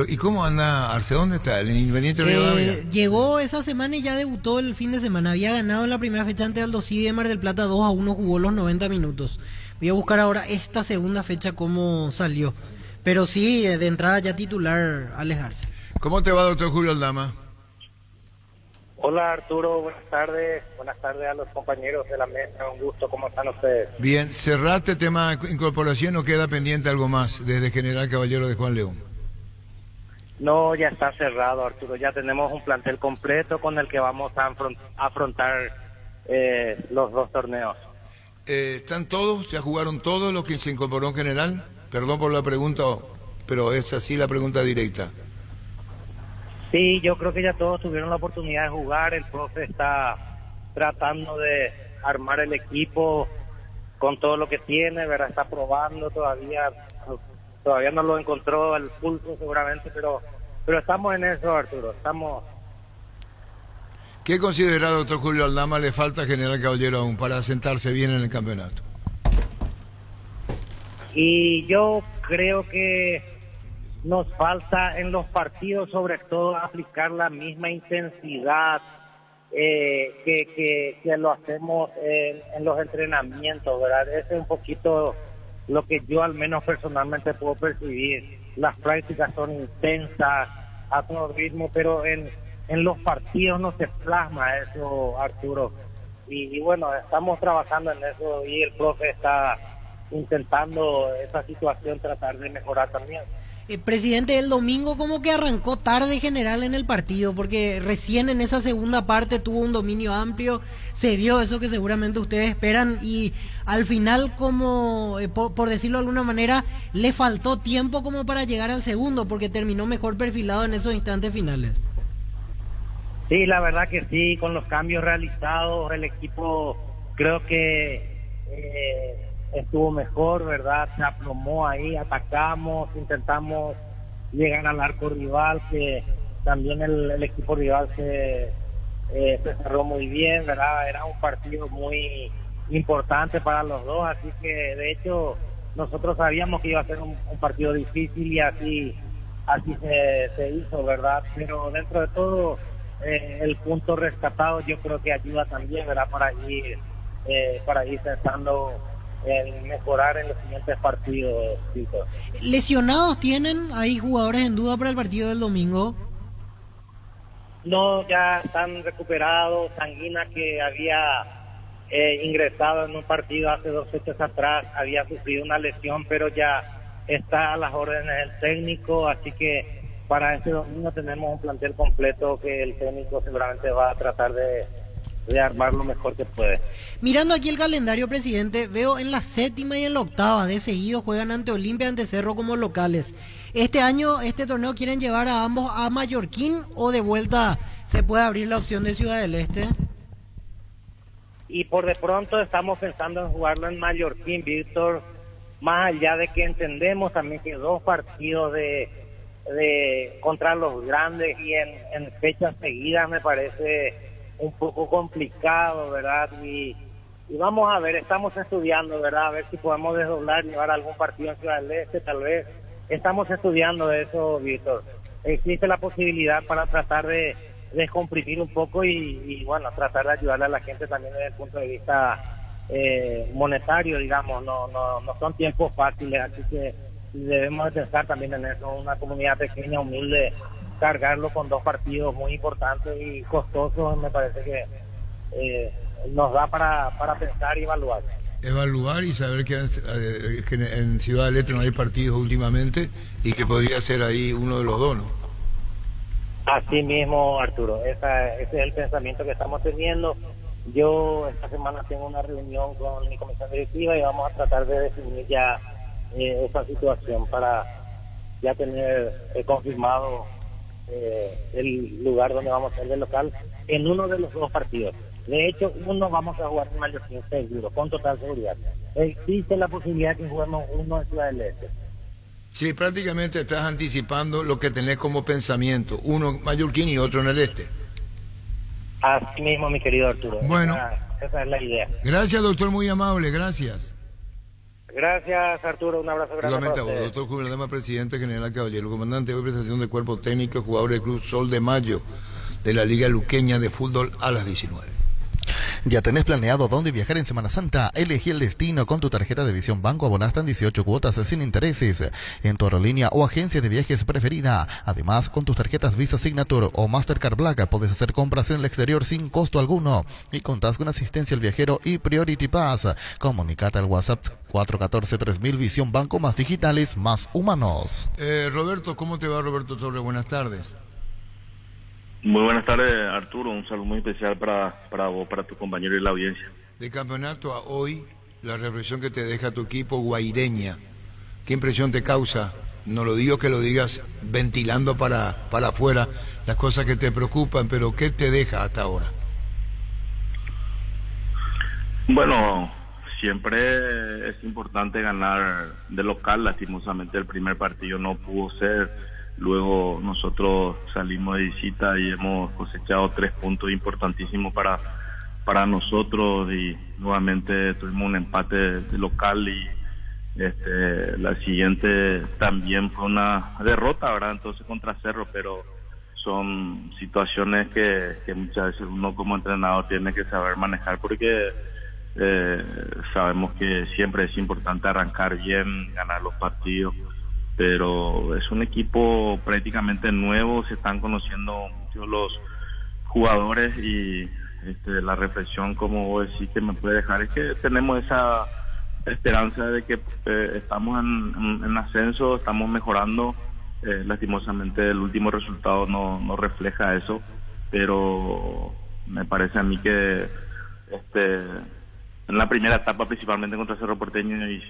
¿Y cómo anda Arce? ¿Dónde está? ¿El Independiente Rivadavia? Llegó esa semana y ya debutó el fin de semana. Había ganado en la primera fecha ante Aldo Civi de Mar del Plata 2-1, jugó los 90 minutos. Voy a buscar ahora esta segunda fecha cómo salió. Pero sí, de entrada ya titular Alex Arce. ¿Cómo te va, doctor Julio Aldama? Hola Arturo, buenas tardes a los compañeros de la mesa, un gusto, ¿cómo están ustedes? Bien, ¿cerraste tema incorporación o queda pendiente algo más desde General Caballero de Juan León? No, ya está cerrado, Arturo. Ya tenemos un plantel completo con el que vamos a afrontar los 2 torneos. ¿Están todos? ¿Se jugaron todos los que se incorporó en general? Perdón por la pregunta, pero es así la pregunta directa. Sí, yo creo que ya todos tuvieron la oportunidad de jugar. El profe está tratando de armar el equipo con todo lo que tiene, ¿verdad? Está probando todavía no lo encontró al pulso seguramente, pero estamos en eso, Arturo. ¿Qué considera, doctor Julio Aldama, le falta a General Caballero aún para sentarse bien en el campeonato? Y yo creo que nos falta en los partidos, sobre todo, aplicar la misma intensidad que lo hacemos en los entrenamientos, ¿verdad? Ese es un poquito lo que yo al menos personalmente puedo percibir. Las prácticas son intensas, a todo ritmo, pero en los partidos no se plasma eso, Arturo. Y bueno, estamos trabajando en eso y el profe está intentando esa situación tratar de mejorar también. Presidente, el domingo como que arrancó tarde General en el partido, porque recién en esa segunda parte tuvo un dominio amplio, se dio eso que seguramente ustedes esperan, y al final, como por decirlo de alguna manera, le faltó tiempo como para llegar al segundo, porque terminó mejor perfilado en esos instantes finales. Sí, la verdad que sí, con los cambios realizados, el equipo creo que estuvo mejor, ¿verdad? Se aplomó ahí, atacamos, intentamos llegar al arco rival, que también el equipo rival se cerró muy bien, ¿verdad? Era un partido muy importante para los dos, así que de hecho nosotros sabíamos que iba a ser un partido difícil y así se hizo, ¿verdad? Pero dentro de todo el punto rescatado yo creo que ayuda también, ¿verdad? Para ir pensando en mejorar en los siguientes partidos, chicos. ¿Lesionados tienen? ¿Hay jugadores en duda para el partido del domingo? No, ya están recuperados. Sanguina, que había ingresado en un partido hace 2 fechas atrás, había sufrido una lesión, pero ya está a las órdenes del técnico, así que para este domingo tenemos un plantel completo que el técnico seguramente va a tratar de armar lo mejor que puede. Mirando aquí el calendario, presidente, veo en la 7ª y en la 8ª de seguido juegan ante Olimpia, ante Cerro como locales. Este año, este torneo, ¿quieren llevar a ambos a Mallorquín o de vuelta se puede abrir la opción de Ciudad del Este? Y por de pronto estamos pensando en jugarlo en Mallorquín, Víctor, más allá de que entendemos también que 2 partidos de contra los grandes y en fechas seguidas me parece un poco complicado, ¿verdad? Y vamos a ver, estamos estudiando, ¿verdad? A ver si podemos desdoblar, llevar algún partido en Ciudad del Este, tal vez. Estamos estudiando eso, Víctor. Existe la posibilidad para tratar de descomprimir un poco y bueno, tratar de ayudarle a la gente también desde el punto de vista monetario, digamos. No son tiempos fáciles, así que debemos de pensar también en eso. Una comunidad pequeña, humilde, cargarlo con 2 partidos muy importantes y costosos, me parece que nos da para pensar y evaluar. Evaluar y saber que en Ciudad del Este no hay partidos últimamente y que podría ser ahí uno de los dos, ¿no? Así mismo, Arturo, ese es el pensamiento que estamos teniendo. Yo esta semana tengo una reunión con mi comisión directiva y vamos a tratar de definir ya esa situación para ya tener confirmado el lugar donde vamos a ser de local en uno de los 2 partidos. De hecho, uno vamos a jugar en Mallorquín seguro, con total seguridad. Existe la posibilidad que juguemos uno en Ciudad del Este. Sí, prácticamente estás anticipando lo que tenés como pensamiento, uno en Mallorquín y otro en el Este. Así mismo, mi querido Arturo. Bueno, esa es la idea. Gracias, doctor, muy amable, gracias. Gracias, Arturo, un abrazo grande. Igualmente a vos, doctor Julio Aldama, presidente general Caballero, comandante de prestación de cuerpo técnico, jugador del Club Sol de Mayo de la Liga Luqueña de Fútbol a las 19. ¿Ya tenés planeado dónde viajar en Semana Santa? Elegí el destino con tu tarjeta de Visión Banco. Abonás en 18 cuotas sin intereses en tu aerolínea o agencia de viajes preferida. Además, con tus tarjetas Visa Signature o Mastercard Black podés hacer compras en el exterior sin costo alguno y contás con asistencia al viajero y Priority Pass. Comunicate al WhatsApp 414-3000. Visión Banco, más digitales, más humanos. Roberto, ¿cómo te va, Roberto Torres? Buenas tardes. Muy buenas tardes, Arturo. Un saludo muy especial para vos, para tu compañero y la audiencia. De campeonato a hoy, la reflexión que te deja tu equipo Guaireña, ¿qué impresión te causa? No lo digo que lo digas ventilando para afuera las cosas que te preocupan, pero ¿qué te deja hasta ahora? Bueno, siempre es importante ganar de local. Lastimosamente el primer partido no pudo ser. Luego nosotros salimos de visita y hemos cosechado 3 puntos importantísimos para nosotros, y nuevamente tuvimos un empate de local, y la siguiente también fue una derrota, ¿verdad? Entonces contra Cerro, pero son situaciones que muchas veces uno como entrenador tiene que saber manejar, porque sabemos que siempre es importante arrancar bien, ganar los partidos, pero es un equipo prácticamente nuevo, se están conociendo muchos los jugadores, y la reflexión, como vos decís, que me puede dejar es que tenemos esa esperanza de que estamos en ascenso, estamos mejorando. Lastimosamente el último resultado no refleja eso, pero me parece a mí que en la primera etapa, principalmente contra Cerro Porteño, y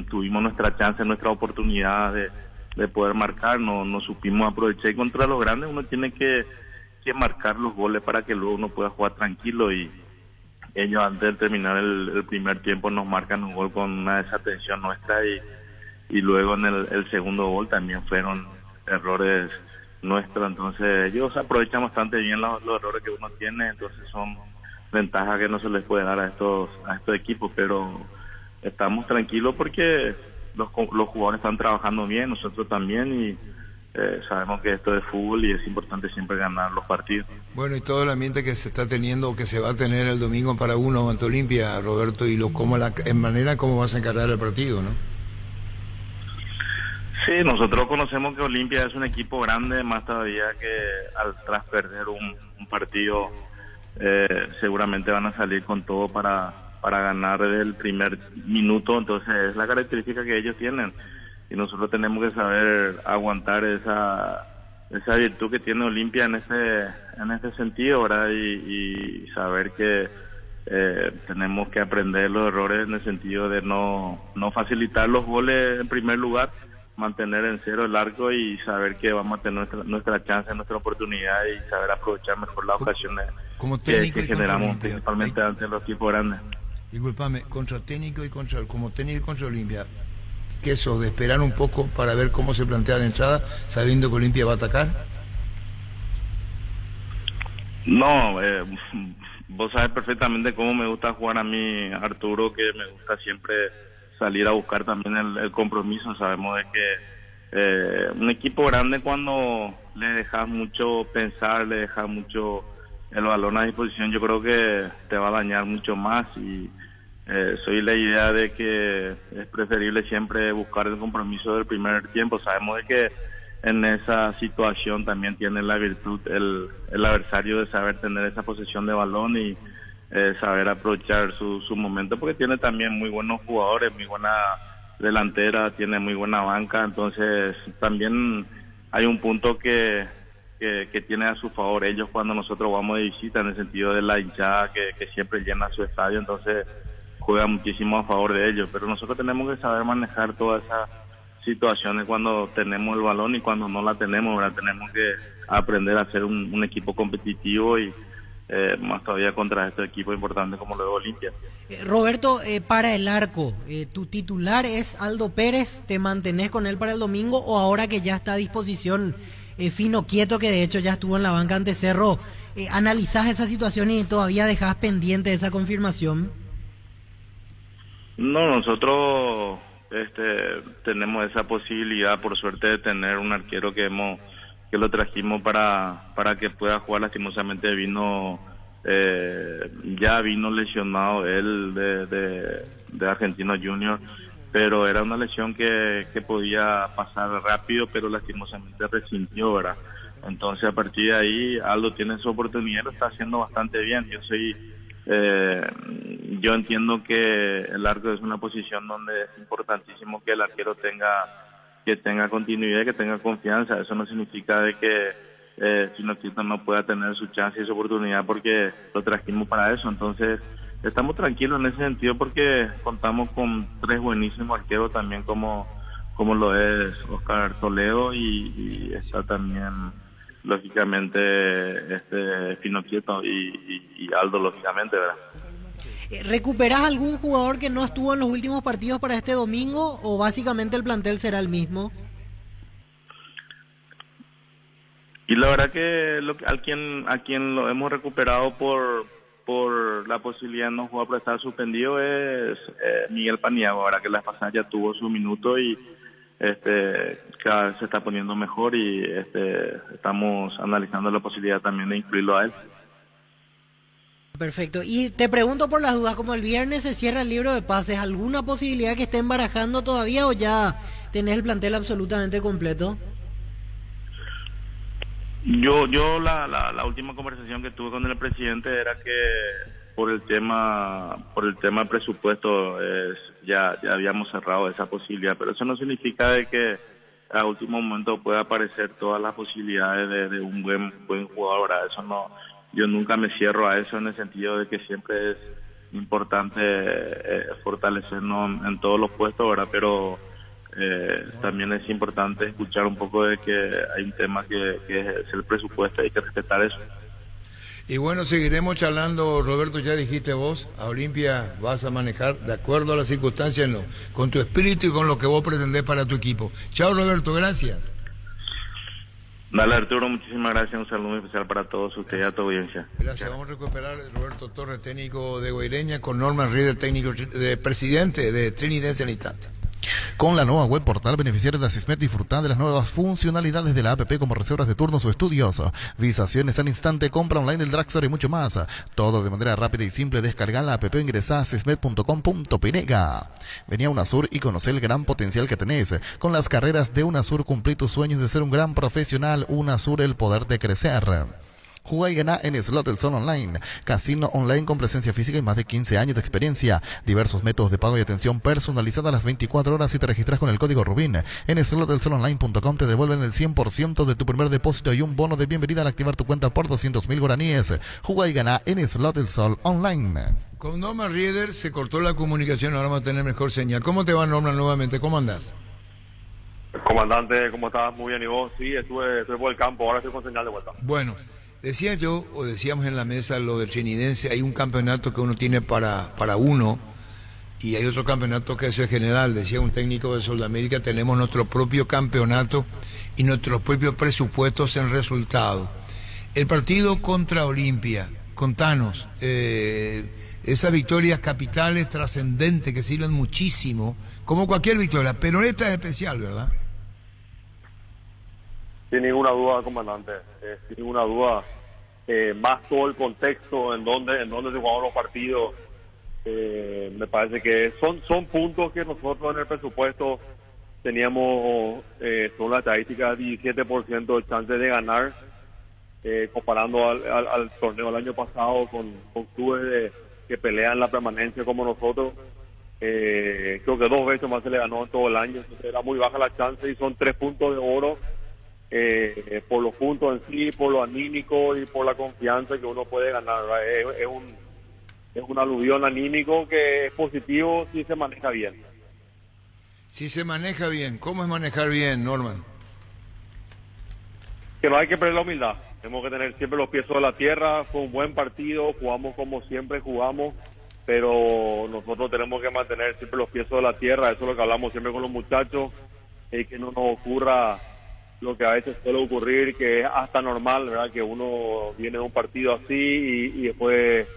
tuvimos nuestra chance, nuestra oportunidad de poder marcar, no supimos aprovechar, y contra los grandes uno tiene que marcar los goles para que luego uno pueda jugar tranquilo, y ellos antes de terminar el primer tiempo nos marcan un gol con una desatención nuestra, y luego en el segundo gol también fueron errores nuestros. Entonces ellos aprovechan bastante bien los errores que uno tiene, entonces son ventajas que no se les puede dar a estos equipos, pero estamos tranquilos porque los jugadores están trabajando bien, nosotros también, y sabemos que esto es fútbol y es importante siempre ganar los partidos. Bueno, y todo el ambiente que se está teniendo, o que se va a tener el domingo para uno ante Olimpia, Roberto, y en manera cómo vas a encarar el partido, ¿no? Sí, nosotros conocemos que Olimpia es un equipo grande, más todavía que tras perder un partido seguramente van a salir con todo para ganar desde el primer minuto. Entonces es la característica que ellos tienen, y nosotros tenemos que saber aguantar esa virtud que tiene Olimpia en ese sentido, ¿verdad? Y saber que tenemos que aprender los errores en el sentido de no facilitar los goles en primer lugar, mantener en cero el arco y saber que vamos a tener nuestra chance, nuestra oportunidad, y saber aprovechar mejor las ocasiones que generamos principalmente ante los equipos grandes. Disculpame, contra técnico y como técnico y contra Olimpia, ¿qué eso de esperar un poco para ver cómo se plantea la entrada, sabiendo que Olimpia va a atacar? No, vos sabes perfectamente cómo me gusta jugar a mí, Arturo, que me gusta siempre salir a buscar también el compromiso. Sabemos de que un equipo grande, cuando le dejas mucho pensar, le dejas mucho el balón a disposición, yo creo que te va a dañar mucho más, y soy la idea de que es preferible siempre buscar el compromiso del primer tiempo. Sabemos de que en esa situación también tiene la virtud el adversario de saber tener esa posesión de balón y saber aprovechar su momento, porque tiene también muy buenos jugadores, muy buena delantera, tiene muy buena banca. Entonces también hay un punto que tiene a su favor ellos cuando nosotros vamos de visita, en el sentido de la hinchada que siempre llena su estadio, entonces juega muchísimo a favor de ellos. Pero nosotros tenemos que saber manejar todas esas situaciones cuando tenemos el balón y cuando no la tenemos, ¿verdad? Tenemos que aprender a ser un equipo competitivo, y más todavía contra estos equipos importantes como lo de Olimpia. Roberto, para el arco, ¿tu titular es Aldo Pérez? ¿Te mantenés con él para el domingo, o ahora que ya está a disposición Fino Quieto, que de hecho ya estuvo en la banca ante Cerro, analizás esa situación y todavía dejás pendiente esa confirmación? No, nosotros tenemos esa posibilidad, por suerte, de tener un arquero que lo trajimos para que pueda jugar. Lastimosamente vino Ya vino lesionado él de Argentino Junior, pero era una lesión que podía pasar rápido, pero lastimosamente resintió, ¿verdad? Entonces a partir de ahí Aldo tiene su oportunidad, lo está haciendo bastante bien. Yo entiendo que el arco es una posición donde es importantísimo que el arquero tenga continuidad, que tenga confianza. Eso no significa de que Pinoquito no pueda tener su chance y su oportunidad, porque lo trajimos para eso. Entonces estamos tranquilos en ese sentido porque contamos con 3 buenísimos arqueros también, como lo es Oscar Toledo, y está también lógicamente Pinoquito y Aldo, lógicamente, ¿verdad? ¿Recuperás algún jugador que no estuvo en los últimos partidos para este domingo o básicamente el plantel será el mismo? Y la verdad que a quien lo hemos recuperado por la posibilidad de no jugar por estar suspendido es Miguel Paniagua, ahora que la pasada ya tuvo su minuto y cada vez se está poniendo mejor, y estamos analizando la posibilidad también de incluirlo a él. Perfecto. Y te pregunto por las dudas, como el viernes se cierra el libro de pases, ¿alguna posibilidad que estén barajando todavía o ya tenés el plantel absolutamente completo? Yo la última conversación que tuve con el presidente era que por el tema presupuesto ya habíamos cerrado esa posibilidad, pero eso no significa de que a último momento pueda aparecer todas las posibilidades de un buen jugador. Eso no, yo nunca me cierro a eso, en el sentido de que siempre es importante fortalecernos en todos los puestos, ¿verdad? Pero también es importante escuchar un poco de que hay un tema que es el presupuesto, hay que respetar eso. Y bueno, seguiremos charlando, Roberto. Ya dijiste vos, a Olimpia vas a manejar de acuerdo a las circunstancias, con tu espíritu y con lo que vos pretendés para tu equipo. Chao, Roberto, gracias. Dale, Arturo, muchísimas gracias, un saludo especial para todos ustedes y a tu audiencia. Gracias. Vamos a recuperar a Roberto Torres, técnico de Guaireña, con Norman Rieder, técnico presidente de Trinidad en instante. Con la nueva web portal, beneficiarios de Asismet disfrutan de las nuevas funcionalidades de la APP, como reservas de turnos o estudios, visaciones al instante, compra online del Draxler y mucho más. Todo de manera rápida y simple. Descarga la APP, ingresa a asismet.com.pinega. Vení a UNASUR y conoce el gran potencial que tenés. Con las carreras de UNASUR, cumplí tus sueños de ser un gran profesional. UNASUR, el poder de crecer. Juega y gana en Slot del Sol Online, casino online con presencia física y más de 15 años de experiencia. Diversos métodos de pago y atención personalizada a las 24 horas si te registras con el código Rubin. En slotdelsolonline.com te devuelven el 100% de tu primer depósito y un bono de bienvenida al activar tu cuenta por 200.000 guaraníes. Juega y gana en Slot del Sol Online. Con Norman Rieder se cortó la comunicación, ahora vamos a tener mejor señal. ¿Cómo te va, Norman, nuevamente? ¿Cómo andás? Comandante, ¿cómo estás? Muy bien, ¿y vos? Sí, estuve por el campo, ahora estoy con señal de vuelta. Bueno, decía yo, o decíamos en la mesa, lo del trinidense, hay un campeonato que uno tiene para uno, y hay otro campeonato que es el general. Decía un técnico de Sudamérica, tenemos nuestro propio campeonato y nuestros propios presupuestos en resultado. El partido contra Olimpia, contanos, esas victorias capitales trascendentes que sirven muchísimo, como cualquier victoria, pero esta es especial, ¿verdad? Sin ninguna duda, comandante, sin ninguna duda, más todo el contexto en donde se jugaron los partidos, me parece que son puntos que nosotros en el presupuesto teníamos, son la estadística, 17% de chance de ganar, comparando al torneo del año pasado con clubes que pelean la permanencia como nosotros. Creo que 2 veces más se le ganó en todo el año, entonces era muy baja la chance, y son 3 puntos de oro. Por los puntos en sí, por lo anímico y por la confianza que uno puede ganar, es un aluvión anímico que es positivo si se maneja bien. Si se maneja bien, ¿cómo es manejar bien, Norman? Que no hay que perder la humildad, tenemos que tener siempre los pies sobre la tierra. Fue un buen partido, jugamos como siempre jugamos, pero nosotros tenemos que mantener siempre los pies sobre la tierra. Eso es lo que hablamos siempre con los muchachos, que no nos ocurra lo que a veces suele ocurrir, que es hasta normal, ¿verdad? Que uno viene de un partido así y después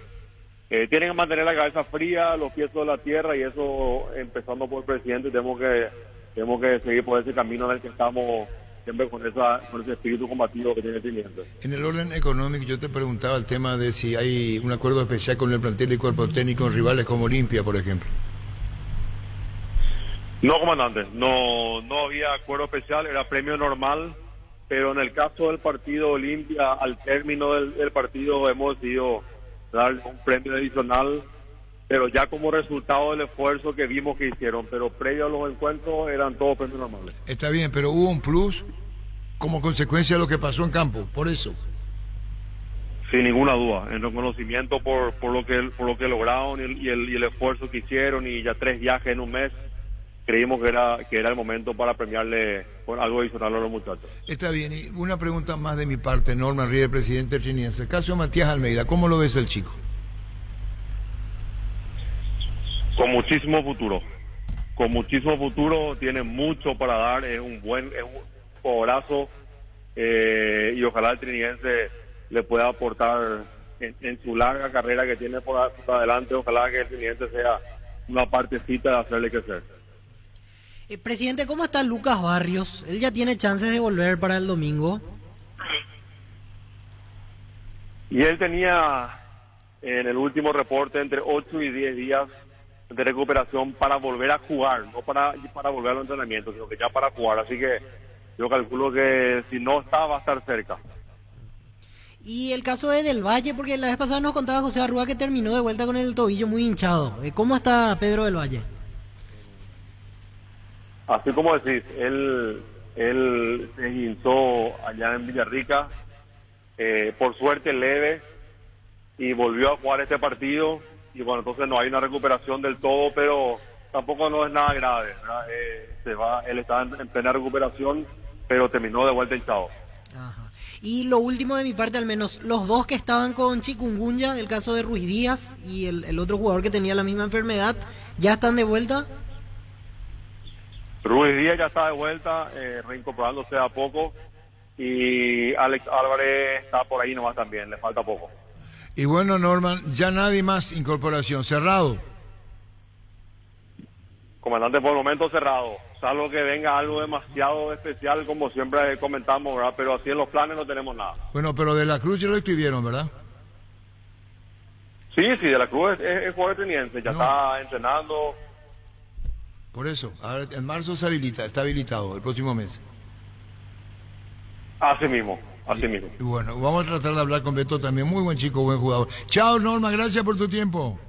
tienen que mantener la cabeza fría, los pies sobre la tierra, y eso, empezando por el presidente, tenemos que seguir por ese camino en el que estamos siempre con ese espíritu combativo que tiene Trinidad. En el orden económico, yo te preguntaba el tema de si hay un acuerdo especial con el plantel y cuerpo técnico en rivales como Olimpia, por ejemplo. No, comandante, no había acuerdo especial, era premio normal, pero en el caso del partido Olimpia, al término del partido hemos decidido darle un premio adicional, pero ya como resultado del esfuerzo que vimos que hicieron, pero previo a los encuentros eran todos premios normales. Está bien, pero hubo un plus como consecuencia de lo que pasó en campo, por eso. Sin ninguna duda, en reconocimiento por lo que lograron y el esfuerzo que hicieron, y ya 3 viajes en un mes, creímos que era el momento para premiarle con algo adicional a los muchachos. Está bien, y una pregunta más de mi parte, Norman Ríos, presidente Triniense. El caso de Matías Almeida, ¿cómo lo ves el chico? Con muchísimo futuro, tiene mucho para dar, es un jugadorazo, y ojalá el Triniense le pueda aportar en su larga carrera que tiene por adelante, ojalá que el Triniense sea una partecita de hacerle crecer. Presidente, ¿cómo está Lucas Barrios? Él ya tiene chances de volver para el domingo. Y él tenía en el último reporte entre 8 y 10 días de recuperación para volver a jugar, no para volver a los entrenamientos, sino que ya para jugar. Así que yo calculo que si no está, va a estar cerca. Y el caso de Del Valle, porque la vez pasada nos contaba José Arrua que terminó de vuelta con el tobillo muy hinchado. ¿Cómo está Pedro Del Valle? Así como decís, él se hinchó allá en Villarrica, por suerte leve, y volvió a jugar este partido, y bueno, entonces no hay una recuperación del todo, pero tampoco no es nada grave, ¿verdad? Él está en plena recuperación, pero terminó de vuelta hinchado. Ajá. Y lo último de mi parte, al menos, los dos que estaban con chikungunya, el caso de Ruiz Díaz y el otro jugador que tenía la misma enfermedad, ¿ya están de vuelta? Ruiz Díaz ya está de vuelta, reincorporándose a poco, y Alex Álvarez está por ahí nomás también, le falta poco. Y bueno, Norman, ya nadie más incorporación, cerrado. Comandante, por el momento cerrado, salvo que venga algo demasiado especial, como siempre comentamos, ¿verdad? Pero así en los planes no tenemos nada. Bueno, pero de la Cruz ya lo escribieron, ¿verdad? Sí, de la Cruz es jugador Triniense, ya está entrenando. Por eso, ahora en marzo se habilita, está habilitado el próximo mes. Así mismo. Y bueno, vamos a tratar de hablar con Beto también, muy buen chico, buen jugador. Chao, Norma, gracias por tu tiempo.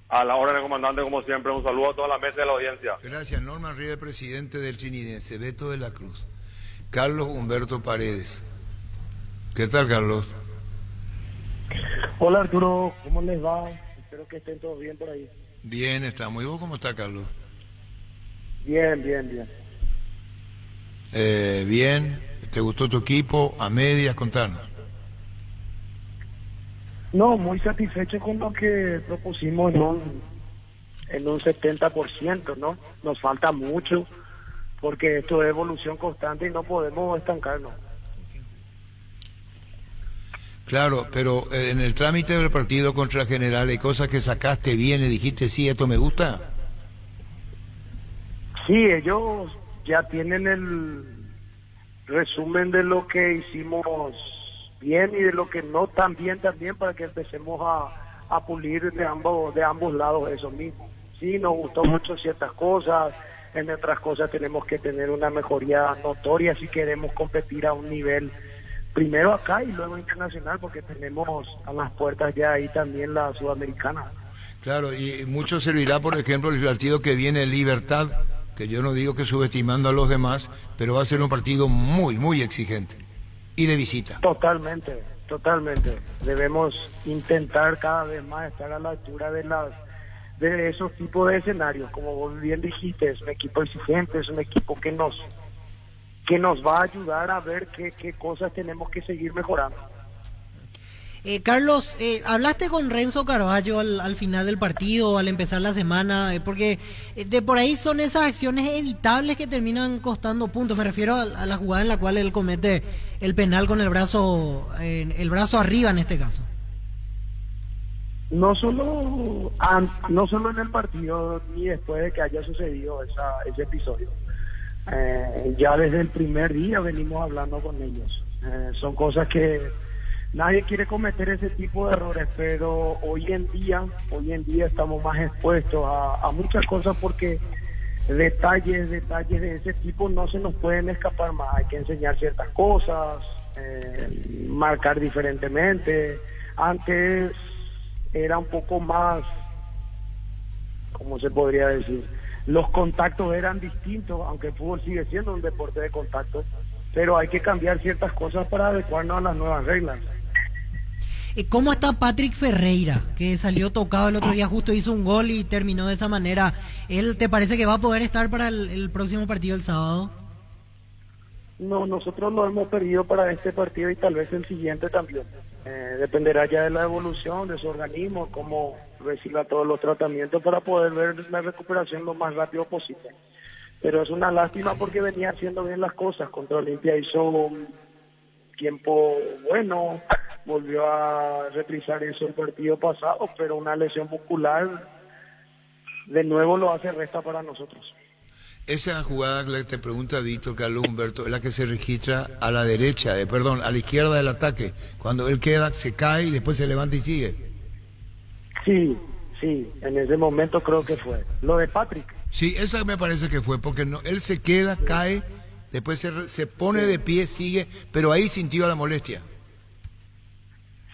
A la orden, comandante, como siempre, un saludo a toda la mesa de la audiencia. Gracias, Norman Ríos, presidente del Trinidense, Beto de la Cruz. Carlos Humberto Paredes. ¿Qué tal, Carlos? Hola, Arturo, ¿cómo les va? Espero que estén todos bien por ahí. Bien, estamos. ¿Y vos cómo estás, Carlos? Bien. Bien. ¿Te gustó tu equipo? A medias, contanos. No, muy satisfecho con lo que propusimos en un 70%, ¿no? Nos falta mucho, porque esto es evolución constante y no podemos estancarnos. Claro, pero en el trámite del partido contra General, ¿hay cosas que sacaste bien y dijiste, sí, esto me gusta? Sí, ellos ya tienen el resumen de lo que hicimos bien y de lo que no tan bien también, para que empecemos a pulir de ambos lados eso mismo. Sí, nos gustó mucho ciertas cosas, en otras cosas tenemos que tener una mejoría notoria si queremos competir a un nivel primero acá y luego internacional, porque tenemos a las puertas ya ahí también la Sudamericana. Claro, y mucho servirá, por ejemplo, el partido que viene, Libertad, que yo no digo que subestimando a los demás, pero va a ser un partido muy exigente y de visita. Totalmente. Debemos intentar cada vez más estar a la altura de esos tipos de escenarios. Como vos bien dijiste, es un equipo exigente, es un equipo que nos va a ayudar a ver qué cosas tenemos que seguir mejorando. Carlos, ¿hablaste con Renzo Carvalho al final del partido, al empezar la semana? Porque de por ahí son esas acciones evitables que terminan costando puntos. Me refiero a la jugada en la cual él comete el penal con el brazo arriba en este caso. No solo en el partido ni después de que haya sucedido ese episodio, Ya desde el primer día venimos hablando con ellos. Son cosas que nadie quiere cometer ese tipo de errores, pero hoy en día estamos más expuestos a muchas cosas porque detalles de ese tipo no se nos pueden escapar más. Hay que enseñar ciertas cosas, marcar diferentemente. Antes era un poco más, ¿cómo se podría decir? Los contactos eran distintos, aunque el fútbol sigue siendo un deporte de contacto, pero hay que cambiar ciertas cosas para adecuarnos a las nuevas reglas. ¿Cómo está Patrick Ferreira, que salió tocado el otro día, justo hizo un gol y terminó de esa manera? ¿Él te parece que va a poder estar para el próximo partido el sábado? No, nosotros lo hemos perdido para este partido y tal vez el siguiente también. Dependerá ya de la evolución de su organismo, cómo reciba todos los tratamientos para poder ver la recuperación lo más rápido posible. Pero es una lástima porque venía haciendo bien las cosas. Contra Olimpia hizo un tiempo bueno, volvió a reprisar eso el partido pasado, pero una lesión muscular de nuevo lo hace resta para nosotros. Esa jugada que te pregunta Víctor, Carlos Humberto, es la que se registra a la derecha, a la izquierda del ataque. Cuando él queda, se cae y después se levanta y sigue. Sí, en ese momento creo que fue. Lo de Patrick. Sí, esa me parece que fue, porque no, él se queda, cae, después se pone de pie, sigue, pero ahí sintió la molestia.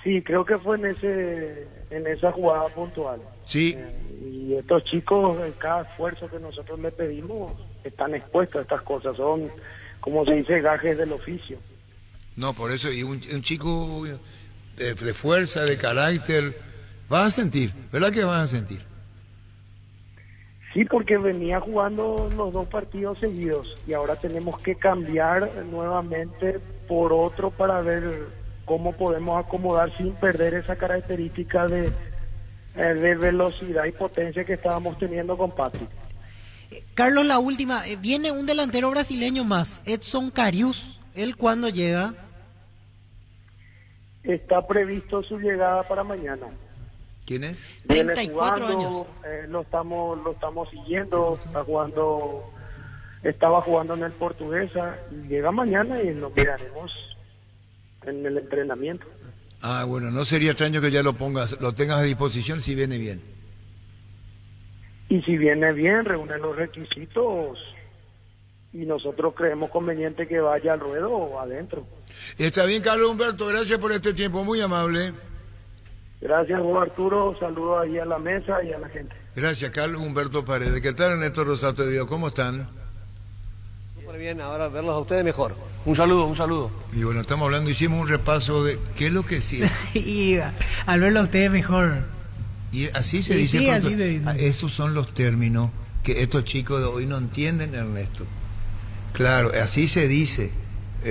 Sí, creo que fue en esa jugada puntual. Sí. Y estos chicos, en cada esfuerzo que nosotros les pedimos, están expuestos a estas cosas. Son, como se dice, gajes del oficio. No, por eso, y un chico de fuerza, de carácter, vas a sentir, ¿verdad que vas a sentir? Sí, porque venía jugando los 2 partidos seguidos y ahora tenemos que cambiar nuevamente por otro para ver cómo podemos acomodar sin perder esa característica de velocidad y potencia que estábamos teniendo con Patrick. Carlos, la última, viene un delantero brasileño más, Edson Cariús. ¿Él cuándo llega? Está previsto su llegada para mañana. ¿Quién es? 34 años. Lo estamos siguiendo, estaba jugando en el Portuguesa, llega mañana y lo miraremos en el entrenamiento. Ah, bueno, no sería extraño que ya lo tengas a disposición si viene bien. Y si viene bien, reúne los requisitos y nosotros creemos conveniente que vaya al ruedo o adentro. Está bien, Carlos Humberto, gracias por este tiempo, muy amable. Gracias, Juan Arturo, saludos ahí a la mesa y a la gente. Gracias, Carlos Humberto Paredes. ¿Qué tal, Ernesto Rosato de Dios? ¿Cómo están? Súper bien, ahora verlos a ustedes mejor. Un saludo. Y bueno, estamos hablando, hicimos un repaso de qué es lo que sí. Y al verlo a ustedes mejor. Y así se dice. Sí, así se dice. Esos son los términos que estos chicos de hoy no entienden, Ernesto. Claro, así se dice.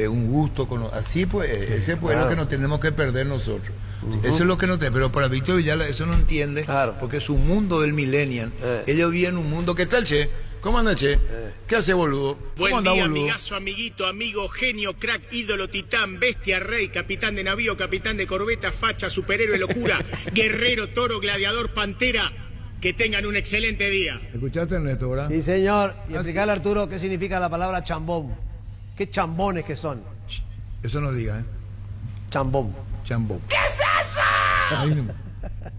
Un gusto, así pues, ese pues es lo que nos tenemos que perder nosotros. Eso es lo que no te, pero para Víctor Villalba eso no entiende, porque es un mundo del millennial. Ellos viven un mundo. ¿Qué tal, Che? ¿Cómo anda, Che? ¿Qué hace, boludo? Buen anda, día, boludo? amigazo, amiguito, amigo, genio, crack, ídolo, titán, bestia, rey, capitán de navío, capitán de corbeta, facha, superhéroe, locura, guerrero, toro, gladiador, pantera. Que tengan un excelente día. ¿Escuchaste, Ernesto, verdad? Sí, señor. Y explicarle a Arturo qué significa la palabra chambón. Qué chambones que son. Eso no diga, ¿eh? Chambón. ¿Qué es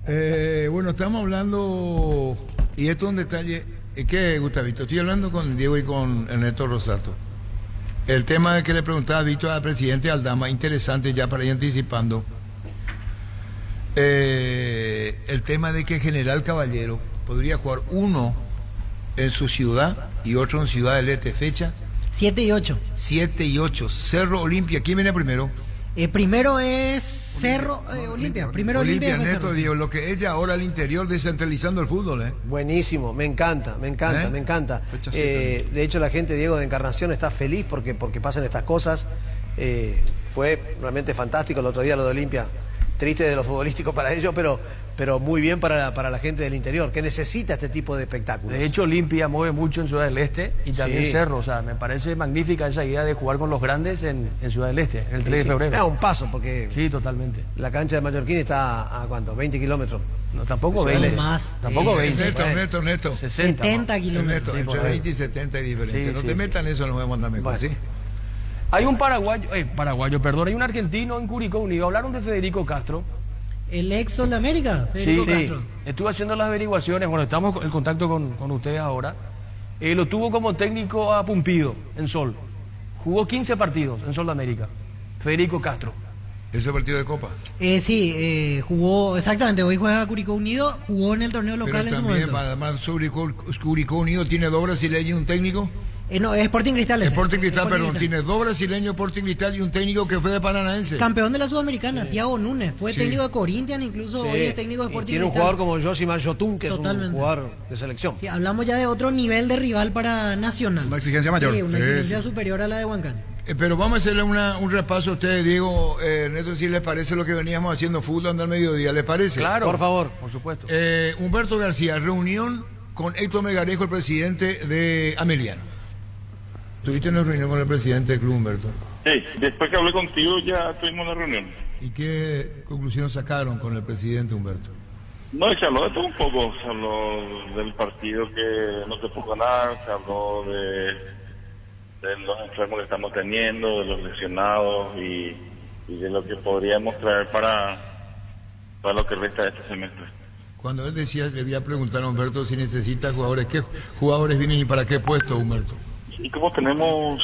eso? Bueno, estamos hablando, y esto es un detalle. ¿Qué, Gustavito? Estoy hablando con Diego y con Ernesto Rosato. El tema que le preguntaba Víctor al presidente Aldama, interesante ya para ir anticipando. El tema de que General Caballero podría jugar uno en su ciudad y otro en Ciudad del Este. Fecha 7 y 8. 7 y 8. Cerro Olimpia. ¿Quién viene primero? Primero es Cerro Olimpia. Primero Olimpia. Ernesto, Diego, lo que es ya ahora al interior descentralizando el fútbol, Buenísimo, me encanta. De hecho, la gente, Diego, de Encarnación está feliz porque pasan estas cosas. Fue realmente fantástico el otro día lo de Olimpia. triste de lo futbolístico para ellos, pero muy bien para la gente del interior, que necesita este tipo de espectáculos. De hecho, Olimpia mueve mucho en Ciudad del Este y también Cerro. O sea, me parece magnífica esa idea de jugar con los grandes en Ciudad del Este, en el 3 de febrero. Es un paso, porque sí, totalmente. La cancha de Mallorquín está a ¿cuánto? 20 kilómetros. No, tampoco 20. Más. Tampoco 20. Neto. 60. 70 kilómetros. Entre 20 y 70 hay diferencia. No te metan eso, nos vamos a andar mejor, ¿sí? Hay un hay un argentino en Curicó Unido. Hablaron de Federico Castro. El ex Sol de América, Federico Castro. Estuve haciendo las averiguaciones, bueno, estamos en contacto con ustedes ahora. Lo tuvo como técnico a Pumpido, en Sol. Jugó 15 partidos en Sol de América. Federico Castro. ¿Ese partido de Copa? Jugó, exactamente, hoy juega Curicó Unido, jugó en el torneo local en su momento. Pero también, además, sobre Curicó Unido tiene 2 brasileños y un técnico. No, es Sporting Cristal. Sporting Cristal, perdón, tiene 2 brasileños, Sporting Cristal y un técnico que fue de Paranaense. Campeón de la Sudamericana, Thiago Núñez, fue técnico de Corinthians, incluso hoy es técnico de Sporting Cristal. Tiene un jugador como Josimar Yotun, que es un jugador de selección. Sí, hablamos ya de otro nivel de rival para Nacional. Una exigencia mayor. Sí, una exigencia superior a la de Huancayo. Pero vamos a hacerle un repaso a ustedes, Diego, Ernesto, si les parece lo que veníamos haciendo fútbol andar al mediodía, ¿les parece? Claro, por favor. Por supuesto. Humberto García, reunión con Héctor Melgarejo, el presidente de Ameliano. ¿Tuviste una reunión con el presidente del club, Humberto? Sí, después que hablé contigo ya tuvimos la reunión. ¿Y qué conclusión sacaron con el presidente, Humberto? No, se habló de todo un poco, se habló del partido que no se pudo ganar, se habló de los enfermos que estamos teniendo, de los lesionados y de lo que podríamos traer para lo que resta de este semestre. Cuando él decía, le voy a preguntar a Humberto si necesita jugadores, ¿qué jugadores vienen y para qué puesto, Humberto? Y como tenemos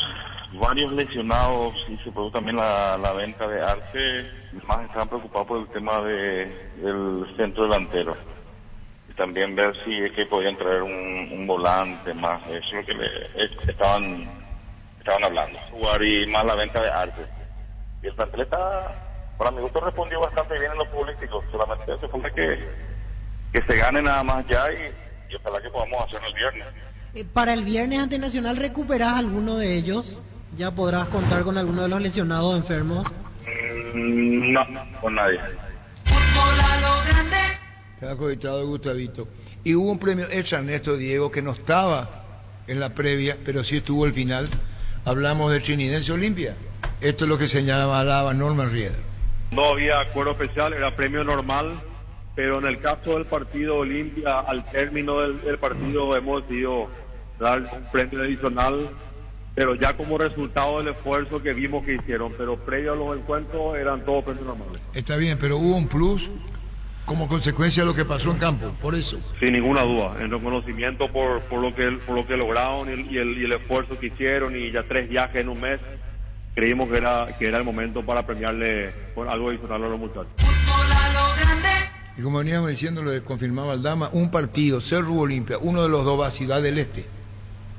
varios lesionados y se produjo también la venta de Arce, más estaban preocupados por el tema del centro delantero. Y también ver si es que podían traer un volante más, eso es lo que estaban hablando. Jugar y más la venta de Arce. Y el plantel para mi gusto respondió bastante bien en los futbolísticos, solamente hace falta que se gane nada más ya y ojalá que podamos hacerlo el viernes. Para el viernes ante Nacional, ¿recuperás alguno de ellos? ¿Ya podrás contar con alguno de los lesionados enfermos? No, con nadie. Está acreditado Gustavito. Y hubo un premio extra, Ernesto, Diego, que no estaba en la previa, pero sí estuvo al final. Hablamos de Trinidense Olimpia. Esto es lo que señalaba Norman Rieder. No había acuerdo especial, era premio normal, pero en el caso del partido Olimpia, al término del partido hemos decidido dar un premio adicional, pero ya como resultado del esfuerzo que vimos que hicieron, pero previo a los encuentros eran todos premios normales. Está bien, pero hubo un plus como consecuencia de lo que pasó en campo, por eso. Sin ninguna duda, en reconocimiento por lo que lograron y el esfuerzo que hicieron y ya 3 viajes en un mes, creímos que era el momento para premiarle por algo adicional a los muchachos. Y como veníamos diciendo, lo confirmaba Aldama, un partido, Cerro Olimpia, uno de los 2 va a Ciudad del Este.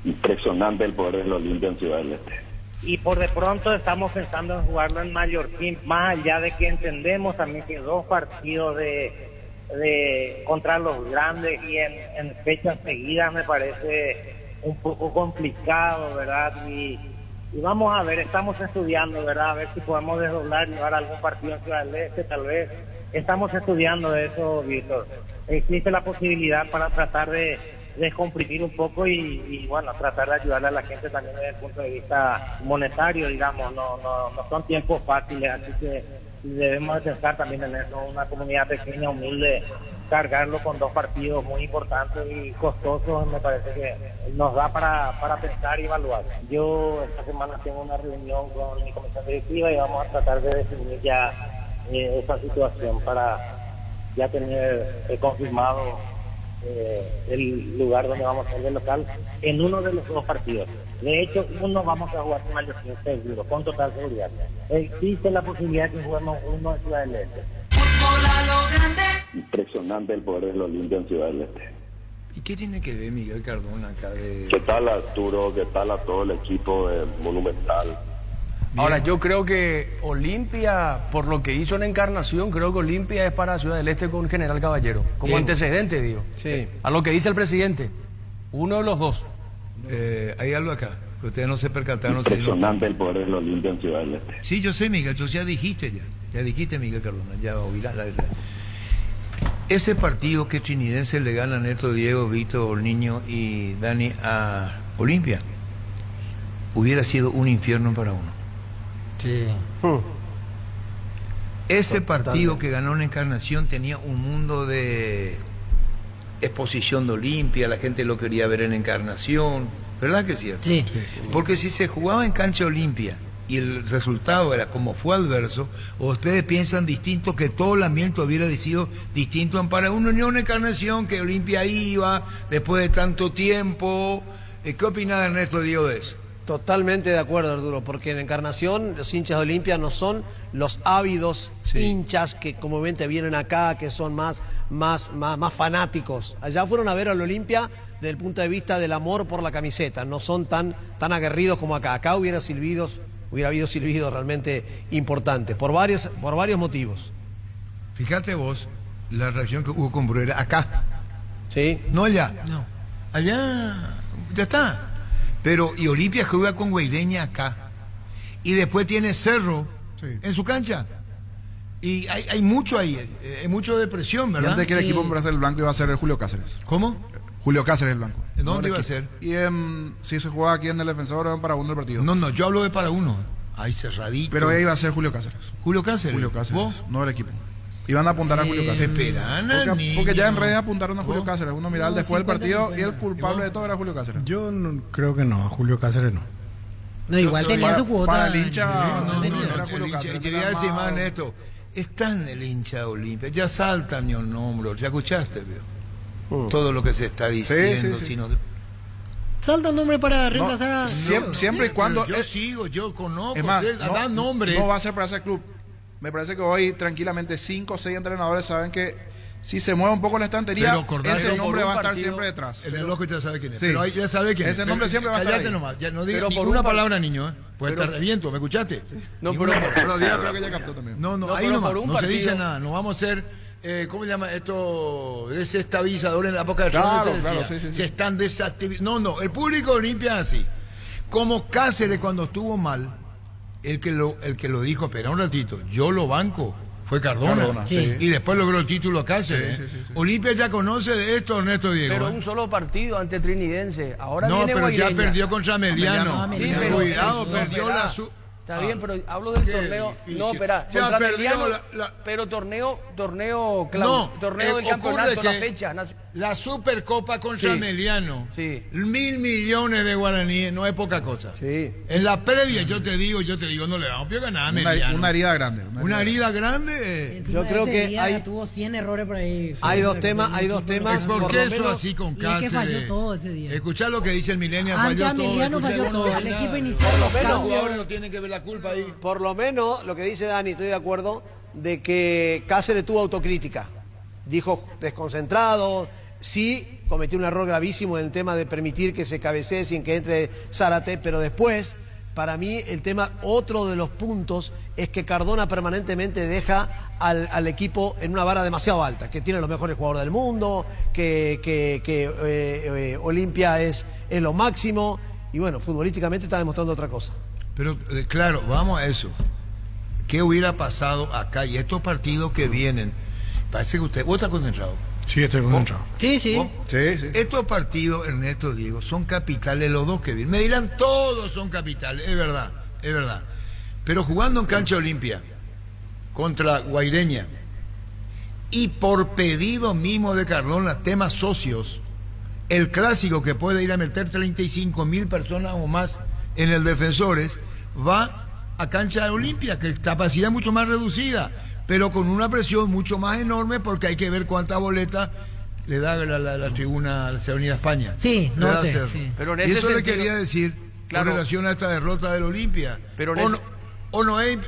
Impresionante el poder del Olimpia en Ciudad del Este. Y por de pronto estamos pensando en jugarlo en Mallorquín, más allá de que entendemos también que 2 partidos de contra los grandes y en fechas seguidas me parece un poco complicado, ¿verdad? Y vamos a ver, estamos estudiando, ¿verdad? A ver si podemos desdoblar, llevar algún partido en Ciudad del Este, tal vez. Estamos estudiando eso, Víctor. Existe la posibilidad para tratar de descomprimir un poco y bueno, tratar de ayudar a la gente también desde el punto de vista monetario, digamos. No son tiempos fáciles, así que debemos de pensar también en eso. Una comunidad pequeña, humilde, cargarlo con 2 partidos muy importantes y costosos, me parece que nos da para pensar y evaluar. Yo esta semana tengo una reunión con mi comisión directiva y vamos a tratar de definir ya esa situación para ya tener confirmado el lugar donde vamos a ser de local en uno de los 2 partidos. De hecho, uno vamos a jugar en Mallorquín seguro, con total seguridad. Existe la posibilidad de que juguemos uno en Ciudad del Este. Impresionante el poder del Olimpia en Ciudad del Este. ¿Y qué tiene que ver Miguel Cardona acá de...? ¿Qué tal Arturo? ¿Qué tal a todo el equipo de Monumental? Ahora, yo creo que Olimpia, por lo que hizo en Encarnación, creo que Olimpia es para Ciudad del Este con General Caballero. Como antecedente, digo. Sí. A lo que dice el presidente. Uno de los 2. Hay algo acá, que ustedes no se percataron. Impresionante el poder del Olimpia en Ciudad del Este. Sí, yo sé, Miguel, tú ya dijiste ya. Ya dijiste Miguel Cardona, ya oirá la verdad. Ese partido que Trinidense le gana a Neto, Diego, Víctor, Niño y Dani a Olimpia hubiera sido un infierno para uno. Sí. Ese partido que ganó en Encarnación tenía un mundo de exposición de Olimpia, la gente lo quería ver en Encarnación, ¿verdad que es cierto? Sí. Porque si se jugaba en cancha Olimpia y el resultado era como fue adverso, o ustedes piensan distinto, que todo el ambiente hubiera sido distinto para una Unión Encarnación, que Olimpia iba después de tanto tiempo. ¿Qué opina Ernesto Diego de eso? Totalmente de acuerdo, Arturo, porque en Encarnación los hinchas de Olimpia no son los ávidos hinchas que comúnmente vienen acá, que son más fanáticos. Allá fueron a ver al Olimpia desde el punto de vista del amor por la camiseta, no son tan aguerridos como acá. Acá hubiera habido silbidos realmente importantes, por varios motivos. Fíjate vos la reacción que hubo con Bruera acá. Sí. No allá. No. Allá ya está. Pero y Olimpia juega con Guaireña acá. Y después tiene Cerro en su cancha. Y hay mucho ahí, hay mucho de presión, ¿verdad? Y antes que el equipo iba a ser el blanco, iba a ser el Julio Cáceres. ¿Cómo? Julio Cáceres el blanco. ¿En dónde iba a ser? Y si se juega aquí en el Defensor, en para uno del partido. No, yo hablo de para uno. Ahí cerradito. Pero ahí iba a ser Julio Cáceres. ¿Julio Cáceres? Julio Cáceres. ¿Vos? No el equipo. Iban a apuntar a Julio Cáceres. Porque ya en redes apuntaron a Julio Cáceres. Uno miraba después del partido y el culpable de todo era Julio Cáceres. Yo no, creo que no, a Julio Cáceres no. No, igual tenía su cuota. Para el hincha, no era Julio Cáceres. Te voy a decir más, Ernesto. Está en el hincha de Olimpia. Ya saltan ni un hombro. ¿Ya escuchaste, veo? Todo lo que se está diciendo. Sí. Salta un nombre para reemplazar a... Siempre y cuando... Yo conozco. Es más, dan nombres. No va a ser para ese club. Me parece que hoy tranquilamente 5 o 6 entrenadores saben que si se mueve un poco la estantería, ese nombre va a estar siempre detrás. El reloj ya sabe quién es. Sí. Pero ya sabe quién es. Ese nombre siempre va a estar ahí. Nomás. Ya no digas ninguna palabra, niño. Pues te reviento, ¿me escuchaste? No, pero Diego creo que ya captó también. No, ahí nomás, no se dice nada. No vamos a ser, ¿cómo se llama esto? Desestabilizador en la época de Claro, sí. Se están desactivizando. No, el público limpia así. Como Cáceres cuando estuvo mal, el que lo dijo, espera un ratito, yo lo banco, fue Cardona. Sí. Y después logró el título Cáceres. Sí. Olimpia ya conoce de esto, Ernesto Diego. Pero un solo partido ante Trinidense. Ahora no, viene pero Guaireña. Ya perdió contra Meliano. Sí, pero cuidado, perdió la Está bien, pero hablo del torneo. Difícil. No, espera, ya contra perdió Meliano, pero torneo del campeonato, la fecha. La Supercopa contra Meliano. Sí. 1.000 millones de guaraníes, no es poca cosa. Sí. En la previa yo te digo, no le vamos a ganar a Meliano. Una herida grande. Una herida grande. Yo creo que tuvo 100 errores por ahí. Hay dos temas. ¿Por qué eso así con Cáceres? Es que falló todo ese día. Escuchá lo que dice el Millennial, falló todo. El equipo inicial. Los jugadores no tienen que ver la culpa ahí. Por lo menos, lo que dice Dani, estoy de acuerdo, de que Cáceres tuvo autocrítica. Dijo desconcentrado, sí, cometió un error gravísimo en el tema de permitir que se cabecee sin que entre Zárate, pero después, para mí, el tema, otro de los puntos, es que Cardona permanentemente deja al equipo en una vara demasiado alta, que tiene los mejores jugadores del mundo, que Olimpia es lo máximo, y bueno, futbolísticamente está demostrando otra cosa. Pero claro, vamos a eso. ¿Qué hubiera pasado acá? Y estos partidos que vienen, parece que vos estás concentrado. Sí, estoy concentrado. Sí. Estos partidos, Ernesto Diego, son capitales los dos que vienen. Me dirán, todos son capitales, es verdad. Pero jugando en cancha Olimpia contra Guaireña y por pedido mismo de Cardona, temas socios, el clásico que puede ir a meter 35.000 personas o más en el Defensores, va a cancha de Olimpia, que es capacidad mucho más reducida, pero con una presión mucho más enorme, porque hay que ver cuántas boletas le da la tribuna a la Avenida España. Sí, no sé. Sí. Pero y eso le quería decir, claro, con relación a esta derrota del Olimpia. Pero o no es...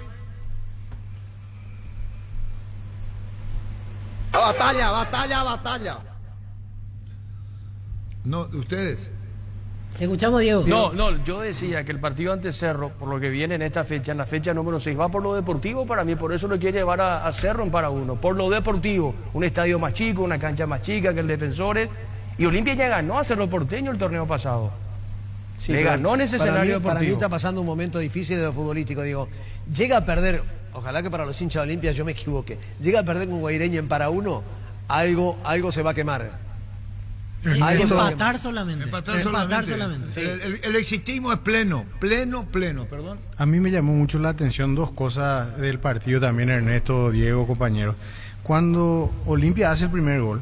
Batalla. No, ustedes. Escuchamos, Diego. No, yo decía que el partido ante Cerro, por lo que viene en esta fecha, en la fecha número 6, va por lo deportivo para mí, por eso lo quiere llevar a Cerro en para uno, por lo deportivo, un estadio más chico, una cancha más chica que el Defensores, y Olimpia ya ganó a Cerro Porteño el torneo pasado. Sí, le pero ganó en ese escenario para mí deportivo. está pasando un momento difícil de lo futbolístico. Digo, llega a perder, ojalá que para los hinchas de Olimpia yo me equivoque, llega a perder con Guaireña en para uno, algo se va a quemar. Empatar solamente. Empatar solamente. Sí. El exitismo es pleno, perdón. A mí me llamó mucho la atención dos cosas del partido también, Ernesto, Diego, compañeros. Cuando Olimpia hace el primer gol,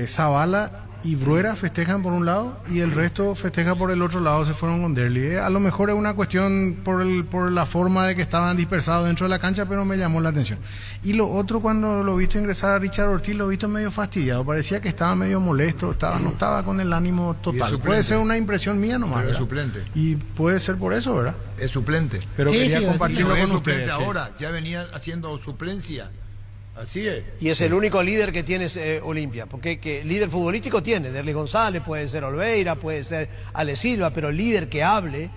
Zavala y Bruera festejan por un lado y el resto festeja por el otro lado, se fueron con Derli. A lo mejor es una cuestión por la forma de que estaban dispersados dentro de la cancha, pero me llamó la atención. Y lo otro, cuando lo he visto ingresar a Richard Ortiz, lo he visto medio fastidiado, parecía que estaba medio molesto, no estaba con el ánimo total. Puede ser una impresión mía nomás, pero es suplente. Y puede ser por eso, ¿verdad? Es suplente. Pero Sí, quería sí, compartirlo No es con suplente ustedes. ahora, ya venía haciendo suplencia. Así es. Y es el único líder que tiene Olimpia, porque que líder futbolístico tiene, Derli González, puede ser Olveira, puede ser Ale Silva, pero líder que hable,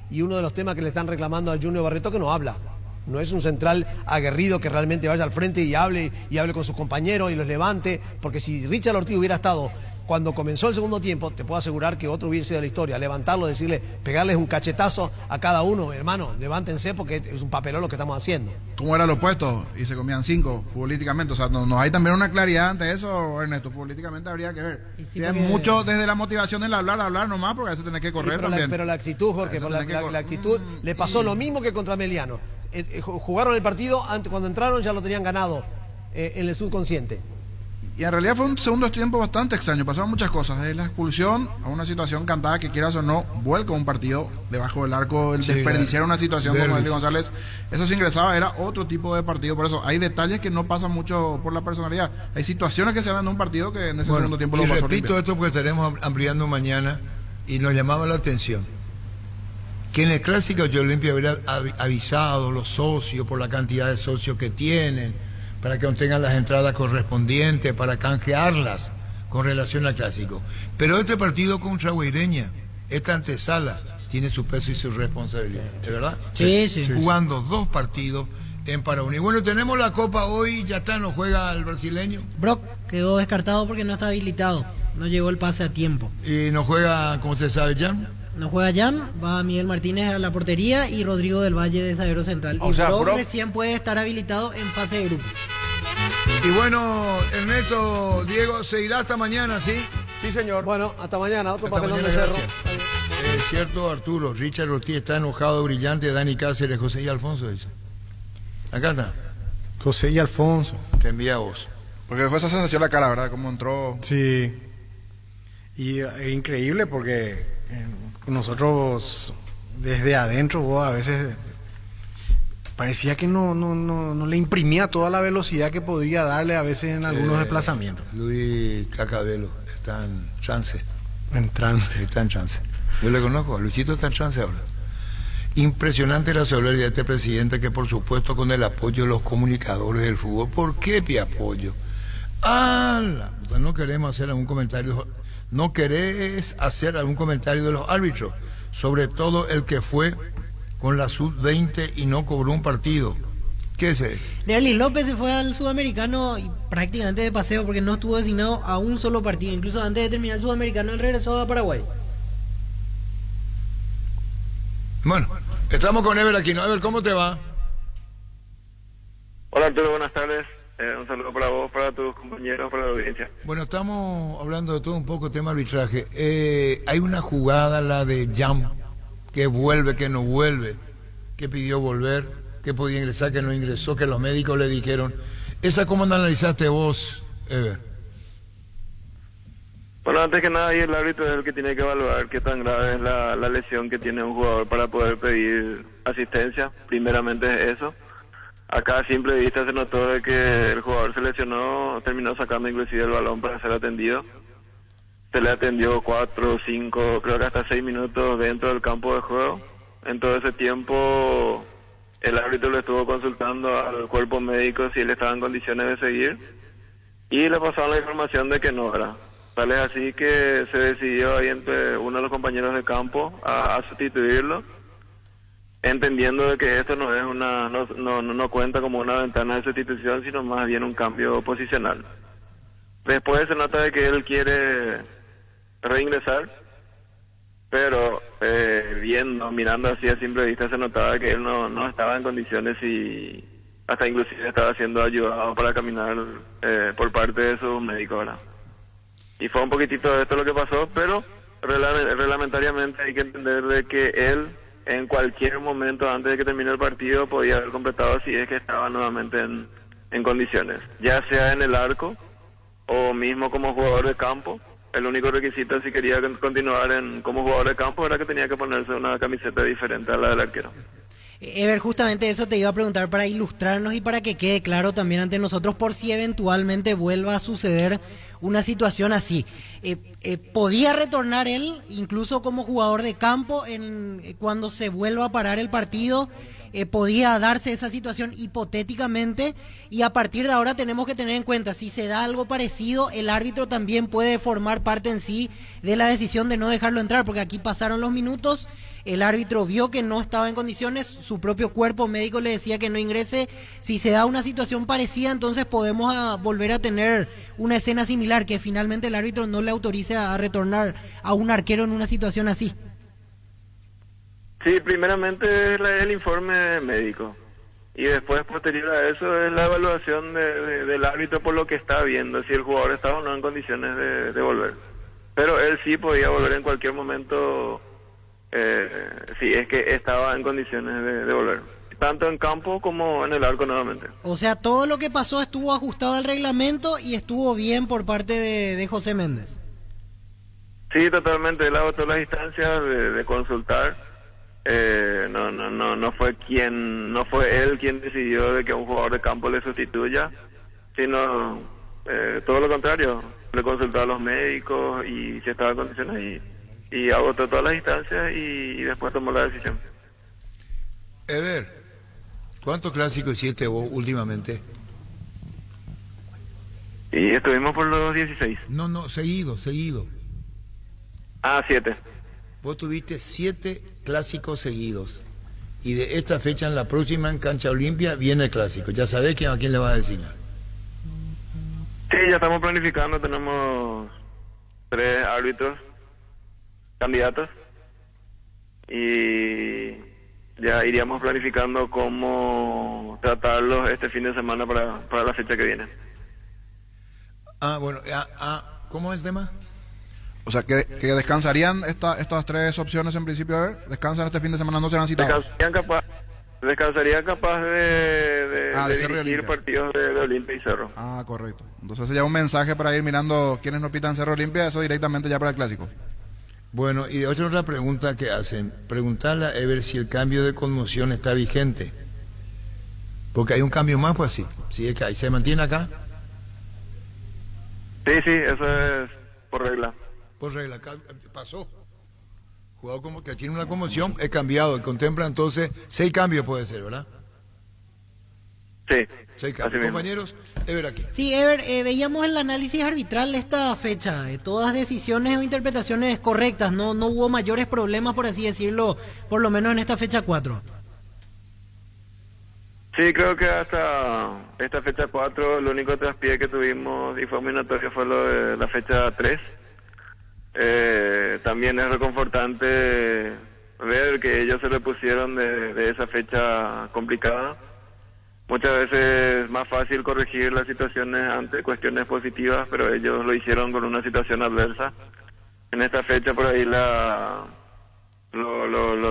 y uno de los temas que le están reclamando al Junior Barreto que no habla. No es un central aguerrido que realmente vaya al frente y hable con sus compañeros y los levante, porque si Richard Ortiz hubiera estado cuando comenzó el segundo tiempo, te puedo asegurar que otro hubiera sido la historia, levantarlo, decirle, pegarles un cachetazo a cada uno, hermano, levántense porque es un papelón lo que estamos haciendo. ¿Cómo era lo opuesto? Y se comían 5 futbolísticamente, o sea, no hay también una claridad ante eso, Ernesto, futbolísticamente habría que ver. Sí, Si es porque... mucho desde la motivación del hablar nomás, porque a veces tenés que correr Sí, también. pero la actitud, Jorge, la actitud le pasó lo mismo que contra Meliano. Jugaron el partido, cuando entraron ya lo tenían ganado en el subconsciente. Y en realidad fue un segundo tiempo bastante extraño, pasaron muchas cosas, desde la expulsión a una situación cantada que quieras o no, vuelca un partido debajo del arco, el desperdiciar una situación como Derli González, eso se ingresaba, era otro tipo de partido, por eso hay detalles que no pasan mucho por la personalidad, hay situaciones que se dan en un partido que en ese segundo tiempo lo pasó. Y repito esto porque estaremos ampliando mañana y nos llamaba la atención que en el clásico de Olimpia hubiera avisado los socios por la cantidad de socios que tienen, para que obtengan las entradas correspondientes, para canjearlas con relación al clásico. Pero este partido contra Guaireña, esta antesala, tiene su peso y su responsabilidad, ¿de verdad? Sí. Jugando 2 partidos en Paraguay. Y bueno, tenemos la Copa hoy, ya está, no juega el brasileño. Brock quedó descartado porque no está habilitado, no llegó el pase a tiempo. Y no juega, como se sabe, Jan. No juega Jan, va Miguel Martínez a la portería y Rodrigo del Valle de zaguero central. O sea, Brock recién puede estar habilitado en fase de grupo. Y bueno, Ernesto, Diego, se irá hasta mañana, ¿sí? Sí, señor. Bueno, hasta mañana, otro Hasta papelón mañana, de Cerro. gracias. Es cierto, Arturo, Richard Ortiz está enojado, brillante, Dani Cáceres, José y Alfonso, dice. Acá está. José y Alfonso. Te envía a vos. Porque dejó esa sensación en la cara, ¿verdad? Como entró... Sí. Y es increíble porque nosotros desde adentro vos a veces parecía que no le imprimía toda la velocidad que podría darle a veces en algunos desplazamientos. Luis Cacabelo está en trance. En trance. Está en trance. Yo le conozco, Luchito está en trance ahora. Impresionante la solidaridad de este presidente, que por supuesto con el apoyo de los comunicadores del fútbol. ¿Por qué pi apoyo? No queremos hacer algún comentario, no querés hacer algún comentario de los árbitros, sobre todo el que fue con la sub-20 y no cobró un partido. ¿Qué es eso? Derli López se fue al Sudamericano y prácticamente de paseo porque no estuvo designado a un solo partido. Incluso antes de terminar el Sudamericano, él regresó a Paraguay. Bueno, estamos con Ever aquí, ¿no? Ever, ¿cómo te va? Hola Arturo, buenas tardes. Un saludo para vos, para tus compañeros, para la audiencia. Bueno, estamos hablando de todo un poco, tema arbitraje. Hay una jugada, la de Jam, que vuelve, que no vuelve, que pidió volver, que podía ingresar, que no ingresó, que los médicos le dijeron. ¿Esa cómo la analizaste vos, Ever? Bueno, antes que nada, ahí el árbitro es el que tiene que evaluar qué tan grave es la lesión que tiene un jugador para poder pedir asistencia. Primeramente es eso. Acá a simple vista se notó de que el jugador se lesionó, terminó sacando inclusive el balón para ser atendido. Se le atendió 4, 5, creo que hasta 6 minutos dentro del campo de juego. En todo ese tiempo el árbitro le estuvo consultando al cuerpo médico si él estaba en condiciones de seguir y le pasaron la información de que no era. Tal es así que se decidió ahí entre uno de los compañeros de campo a sustituirlo, entendiendo de que esto no es no cuenta como una ventana de sustitución, sino más bien un cambio posicional. Después se nota de que él quiere reingresar pero mirando así a simple vista se notaba que él no estaba en condiciones y hasta inclusive estaba siendo ayudado para caminar por parte de su médico, ¿verdad? Y fue un poquitito de esto lo que pasó, pero reglamentariamente hay que entender de que él en cualquier momento antes de que termine el partido podía haber completado si es que estaba nuevamente en condiciones, ya sea en el arco o mismo como jugador de campo. El único requisito si quería continuar como jugador de campo era que tenía que ponerse una camiseta diferente a la del arquero. Ever, justamente eso te iba a preguntar para ilustrarnos y para que quede claro también ante nosotros por si eventualmente vuelva a suceder una situación así. ¿Podía retornar él incluso como jugador de campo cuando se vuelva a parar el partido? ¿Podía darse esa situación hipotéticamente? Y a partir de ahora tenemos que tener en cuenta, si se da algo parecido, el árbitro también puede formar parte en sí de la decisión de no dejarlo entrar, porque aquí pasaron los minutos, el árbitro vio que no estaba en condiciones, su propio cuerpo médico le decía que no ingrese. Si se da una situación parecida, entonces podemos volver a tener una escena similar, que finalmente el árbitro no le autorice a retornar a un arquero en una situación así. Sí, primeramente es el informe médico y después posterior a eso es la evaluación del árbitro por lo que está viendo, si el jugador está o no en condiciones de volver. Pero él sí podía volver en cualquier momento si es que estaba en condiciones de volver, tanto en campo como en el arco nuevamente. O sea, todo lo que pasó estuvo ajustado al reglamento y estuvo bien por parte de José Méndez. Sí, totalmente, él agotó las instancias de consultar. No fue él quien decidió de que un jugador de campo le sustituya, sino todo lo contrario, le consultó a los médicos y si estaba en condiciones y agotó todas las instancias y después tomó la decisión. Ever, ¿cuántos clásicos hiciste vos últimamente? Y estuvimos por los 16. No, seguido. 7. Vos tuviste 7 clásicos seguidos. Y de esta fecha, en la próxima, en Cancha Olimpia, viene el clásico. Ya sabés a quién le vas a designar. Sí, ya estamos planificando. Tenemos 3 árbitros candidatos. Y ya iríamos planificando cómo tratarlos este fin de semana para la fecha que viene. Bueno, ¿cómo es el tema? O sea, que descansarían estas 3 opciones en principio, a ver, descansan este fin de semana, no serán citados. Descansaría capaz de dirigir partidos de Olimpia y Cerro. Correcto. Entonces ya un mensaje para ir mirando quiénes no pitan Cerro Olimpia, eso directamente ya para el clásico. Bueno, y otra pregunta que hacen, preguntarle a Ever si el cambio de conmoción está vigente. Porque hay un cambio más, pues sí. Si es que ahí se mantiene acá. Sí, eso es por regla. Por regla, pasó. Jugador como que tiene una conmoción, es cambiado. Contempla entonces 6 cambios puede ser, ¿verdad? Sí. 6 cambios. Compañeros, Ever aquí. Sí, Ever, veíamos el análisis arbitral de esta fecha. Todas decisiones o interpretaciones correctas. No hubo mayores problemas, por así decirlo, por lo menos en esta fecha 4. Sí, creo que hasta esta fecha 4 el único traspié que tuvimos y fue muy notorio fue lo de la fecha 3. También es reconfortante ver que ellos se repusieron de esa fecha complicada. Muchas veces es más fácil corregir las situaciones ante cuestiones positivas, pero ellos lo hicieron con una situación adversa. En esta fecha por ahí lo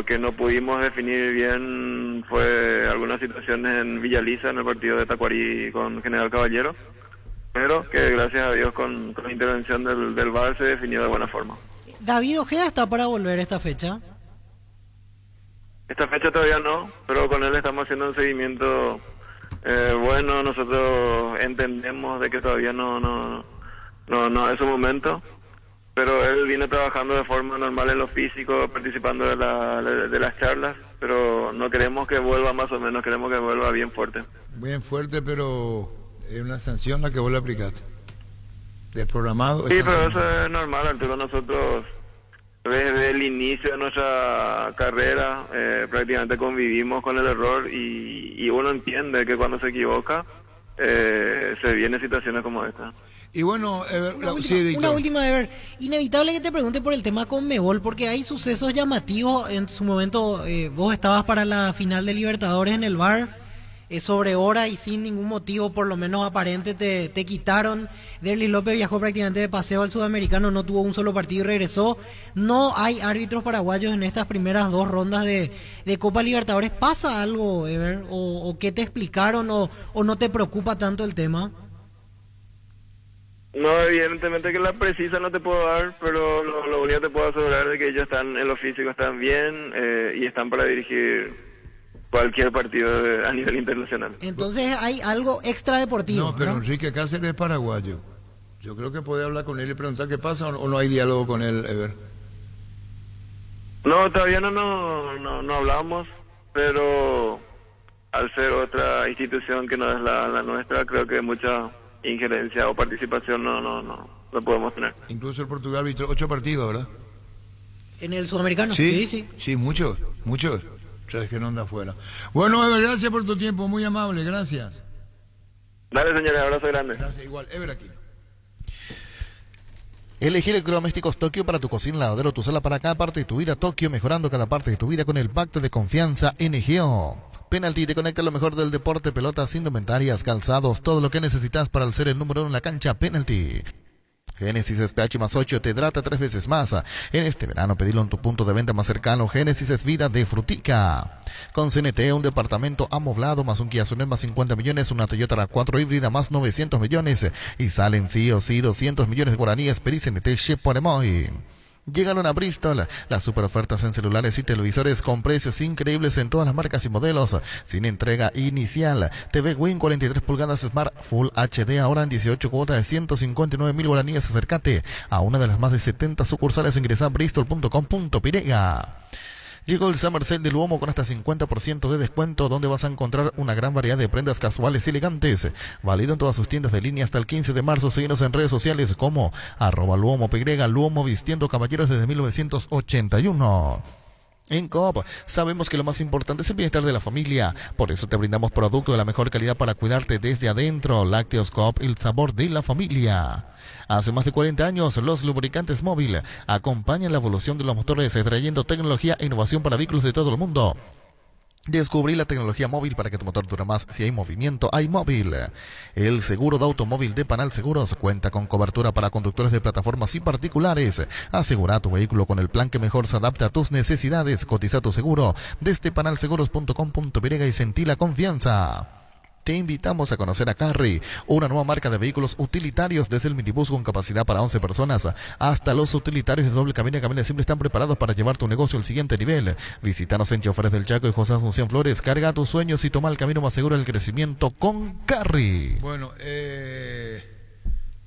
que no pudimos definir bien fue algunas situaciones en Villaliza, en el partido de Tacuarí con General Caballero, pero que gracias a Dios con la intervención del VAR se definió de buena forma. David Ojeda está para volver esta fecha. Esta fecha todavía no, pero con él estamos haciendo un seguimiento bueno. Nosotros entendemos de que todavía no es su momento, pero él viene trabajando de forma normal en lo físico, participando de las charlas, pero no queremos que vuelva más o menos, queremos que vuelva bien fuerte. Bien fuerte, pero es una sanción la que vos le aplicaste. Desprogramado. Sí, pero eso es normal, Arturo. Nosotros desde el inicio de nuestra carrera prácticamente convivimos con el error y uno entiende que cuando se equivoca se vienen situaciones como esta. Y bueno, una última, de ver, inevitable que te pregunte por el tema Conmebol, porque hay sucesos llamativos. En su momento vos estabas para la final de Libertadores en el VAR, sobre hora y sin ningún motivo, por lo menos aparente, te quitaron. Derlis López viajó prácticamente de paseo al Sudamericano, no tuvo un solo partido y regresó. No hay árbitros paraguayos en estas primeras 2 rondas de Copa Libertadores. ¿Pasa algo, Ever? ¿O qué te explicaron o no te preocupa tanto el tema? No, evidentemente que la precisa no te puedo dar, pero lo único que te puedo asegurar es que ellos están en lo físico, están bien y están para dirigir cualquier partido a nivel internacional. Entonces hay algo extra deportivo. No, pero Enrique Cáceres es paraguayo. Yo creo que puede hablar con él y preguntar qué pasa, o no hay diálogo con él, Ever. No, todavía no hablamos, pero al ser otra institución que no es la nuestra, creo que mucha injerencia o participación no podemos tener. Incluso el Portugal arbitró 8 partidos, ¿verdad? ¿En el Sudamericano? Sí, muchos. Sabes que no anda afuera. Bueno, Ever, gracias por tu tiempo, muy amable, gracias. Dale, señores, abrazo grande. Gracias, igual. Ever aquí. Elegí Electrodomésticos Tokio para tu cocina, lavadero, tu sala, para cada parte de tu vida. Tokio, mejorando cada parte de tu vida con el pacto de confianza NGO. Penalty te conecta lo mejor del deporte, pelotas, indumentarias, calzados, todo lo que necesitas para ser el número 1 en la cancha. Penalty. Génesis SPH más 8 te hidrata 3 veces más. En este verano pedilo en tu punto de venta más cercano. Génesis es vida de frutica. Con CNT, un departamento amoblado más un Kia Sonet más 50 millones, una Toyota RAV4 híbrida más 900 millones. Y salen sí o sí 200 millones de guaraníes. Pedí CNT Cheporemoy. Llegaron a Bristol las super ofertas en celulares y televisores con precios increíbles en todas las marcas y modelos, sin entrega inicial. TV Win 43 pulgadas Smart Full HD ahora en 18 cuotas de 159.000 guaraníes. Acércate a una de las más de 70 sucursales. Ingresa a bristol.com.pirega. Llegó el Summer Sale de Luomo con hasta 50% de descuento, donde vas a encontrar una gran variedad de prendas casuales y elegantes. Válido en todas sus tiendas de línea hasta el 15 de marzo. Síguenos en redes sociales como @LuomoPY. Luomo, vistiendo caballeros desde 1981. En Coop sabemos que lo más importante es el bienestar de la familia. Por eso te brindamos productos de la mejor calidad para cuidarte desde adentro. Lácteos Coop, el sabor de la familia. Hace más de 40 años, los lubricantes móvil acompañan la evolución de los motores, trayendo tecnología e innovación para vehículos de todo el mundo. Descubrí la tecnología móvil para que tu motor dure más. Si hay movimiento, hay móvil. El seguro de automóvil de Panal Seguros cuenta con cobertura para conductores de plataformas y particulares. Asegura tu vehículo con el plan que mejor se adapte a tus necesidades. Cotiza tu seguro desde panalseguros.com.pirega y sentí la confianza. Te invitamos a conocer a Carry, una nueva marca de vehículos utilitarios, desde el minibús con capacidad para 11 personas hasta los utilitarios de doble cabina y cabina simple, están preparados para llevar tu negocio al siguiente nivel. Visítanos en Choferes del Chaco y José Asunción Flores. Carga tus sueños y toma el camino más seguro del crecimiento con Carry. Bueno,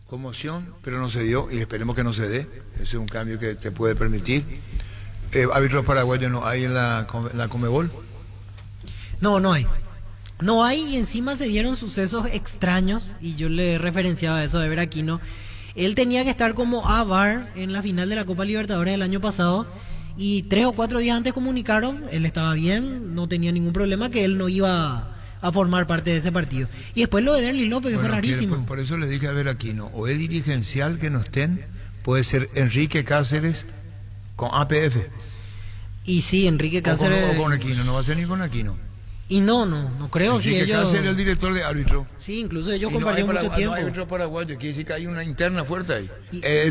conmoción, pero no se dio y esperemos que no se dé. Ese es un cambio que te puede permitir. ¿Árbitros paraguayos no hay en la Conmebol? No hay. No hay, y encima se dieron sucesos extraños, y yo le referenciaba eso de Veraquino. Él tenía que estar como VAR en la final de la Copa Libertadores del año pasado, y 3 o 4 días antes comunicaron, él estaba bien, no tenía ningún problema, que él no iba a formar parte de ese partido. Y después lo de Derlis López, que fue rarísimo. Por eso le dije a Veraquino, o es dirigencial que no estén, puede ser Enrique Cáceres con APF. Y sí, Enrique Cáceres... O con Aquino, no va a ser ni con Aquino. Y no creo. Si ellos... Cáceres, el director de árbitro. Sí, incluso ellos compartieron mucho tiempo. No hay árbitro paraguayo, quiere decir que hay una interna fuerte ahí.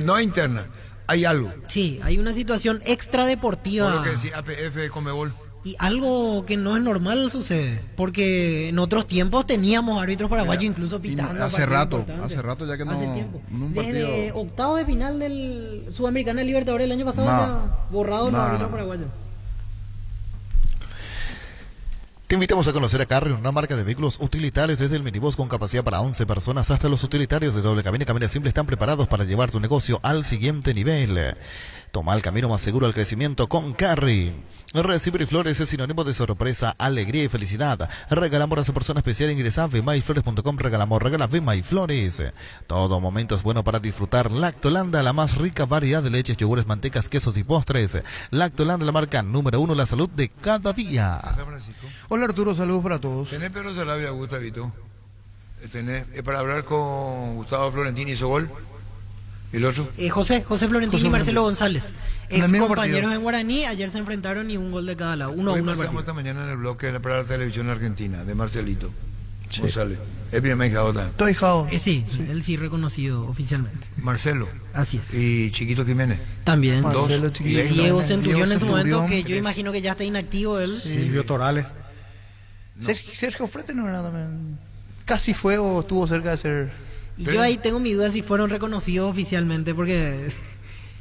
No hay interna, hay algo. Sí, hay una situación extradeportiva. Por lo que decía APF de Conmebol. Y algo que no es normal sucede, porque en otros tiempos teníamos árbitros paraguayos incluso pitando. Hace rato ya que no... Hace tiempo. Un Desde octavos de final del Sudamericano de Libertadores el año pasado ya borrado los árbitros paraguayos. Te invitamos a conocer a Carry, una marca de vehículos utilitarios, desde el minibús con capacidad para 11 personas hasta los utilitarios de doble cabina y cabina simple, están preparados para llevar tu negocio al siguiente nivel. Toma el camino más seguro al crecimiento con Carry. Recibir flores es sinónimo de sorpresa, alegría y felicidad. Regala amor a esa persona especial. Ingresa a vmaiflores.com. Regala amor, regala Vema y Flores. Todo momento es bueno para disfrutar. Lactolanda, la más rica variedad de leches, yogures, mantecas, quesos y postres. Lactolanda, la marca número 1, la salud de cada día. Hola Arturo, saludos para todos. ¿Tenés perro Salavia, Gustavito? ¿Es para hablar con Gustavo Florentini, hizo gol? ¿Y el otro? José Florentini y Marcelo González. Ex mismo compañeros partido. en Guaraní, ayer se enfrentaron y un gol de cada lado, 1-1 Hoy el pasamos partido. esta mañana en el bloque para la televisión argentina, de Marcelito González. Es mi hijado también. Estoy hijado. Sí, él sí reconocido oficialmente. Marcelo. Así es. Y Chiquito Jiménez. También. Marcelo, Dos. Chiquito Y Diego Jiménez, Centurión en su momento, que yo tres. imagino que ya está inactivo él. Silvio Torales. Sergio Frete no era también. Casi fue o estuvo cerca de ser. Y yo ahí tengo mi duda si fueron reconocidos oficialmente, porque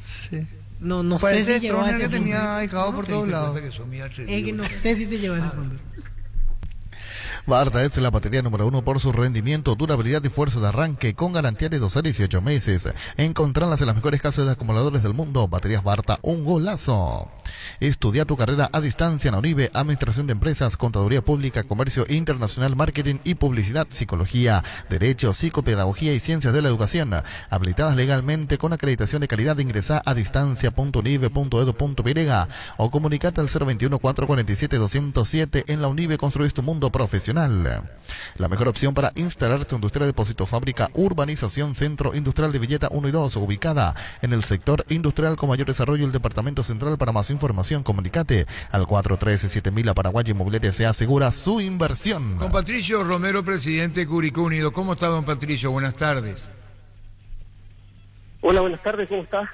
Sí. no sé Parece si llegó a Stroner ese que punto. tenía ahijado por todos lados. Es que no sé si te llegó a ese punto. Barta es la batería número 1 por su rendimiento, durabilidad y fuerza de arranque con garantía de 12 a 18 meses. Encontrarlas en las mejores casas de acumuladores del mundo. Baterías Barta, un golazo. Estudia tu carrera a distancia en la UNIBE, Administración de Empresas, Contaduría Pública, Comercio Internacional, Marketing y Publicidad, Psicología, Derecho, Psicopedagogía y Ciencias de la Educación. Habilitadas legalmente con acreditación de calidad. Ingresa a distancia.unibe.edu.py o comunicate al 021-447-207. En la UNIBE construís tu mundo profesional. La mejor opción para instalar tu industria depósito fábrica, urbanización Centro Industrial de Villeta 1 y 2, ubicada en el sector industrial con mayor desarrollo, el Departamento Central. Para más información, comunicate al 413-7000. Paraguay Inmobiliaria se asegura su inversión. Con Patricio Romero, presidente de Curicó Unido. ¿Cómo está, don Patricio? Buenas tardes. Hola, buenas tardes, ¿cómo está?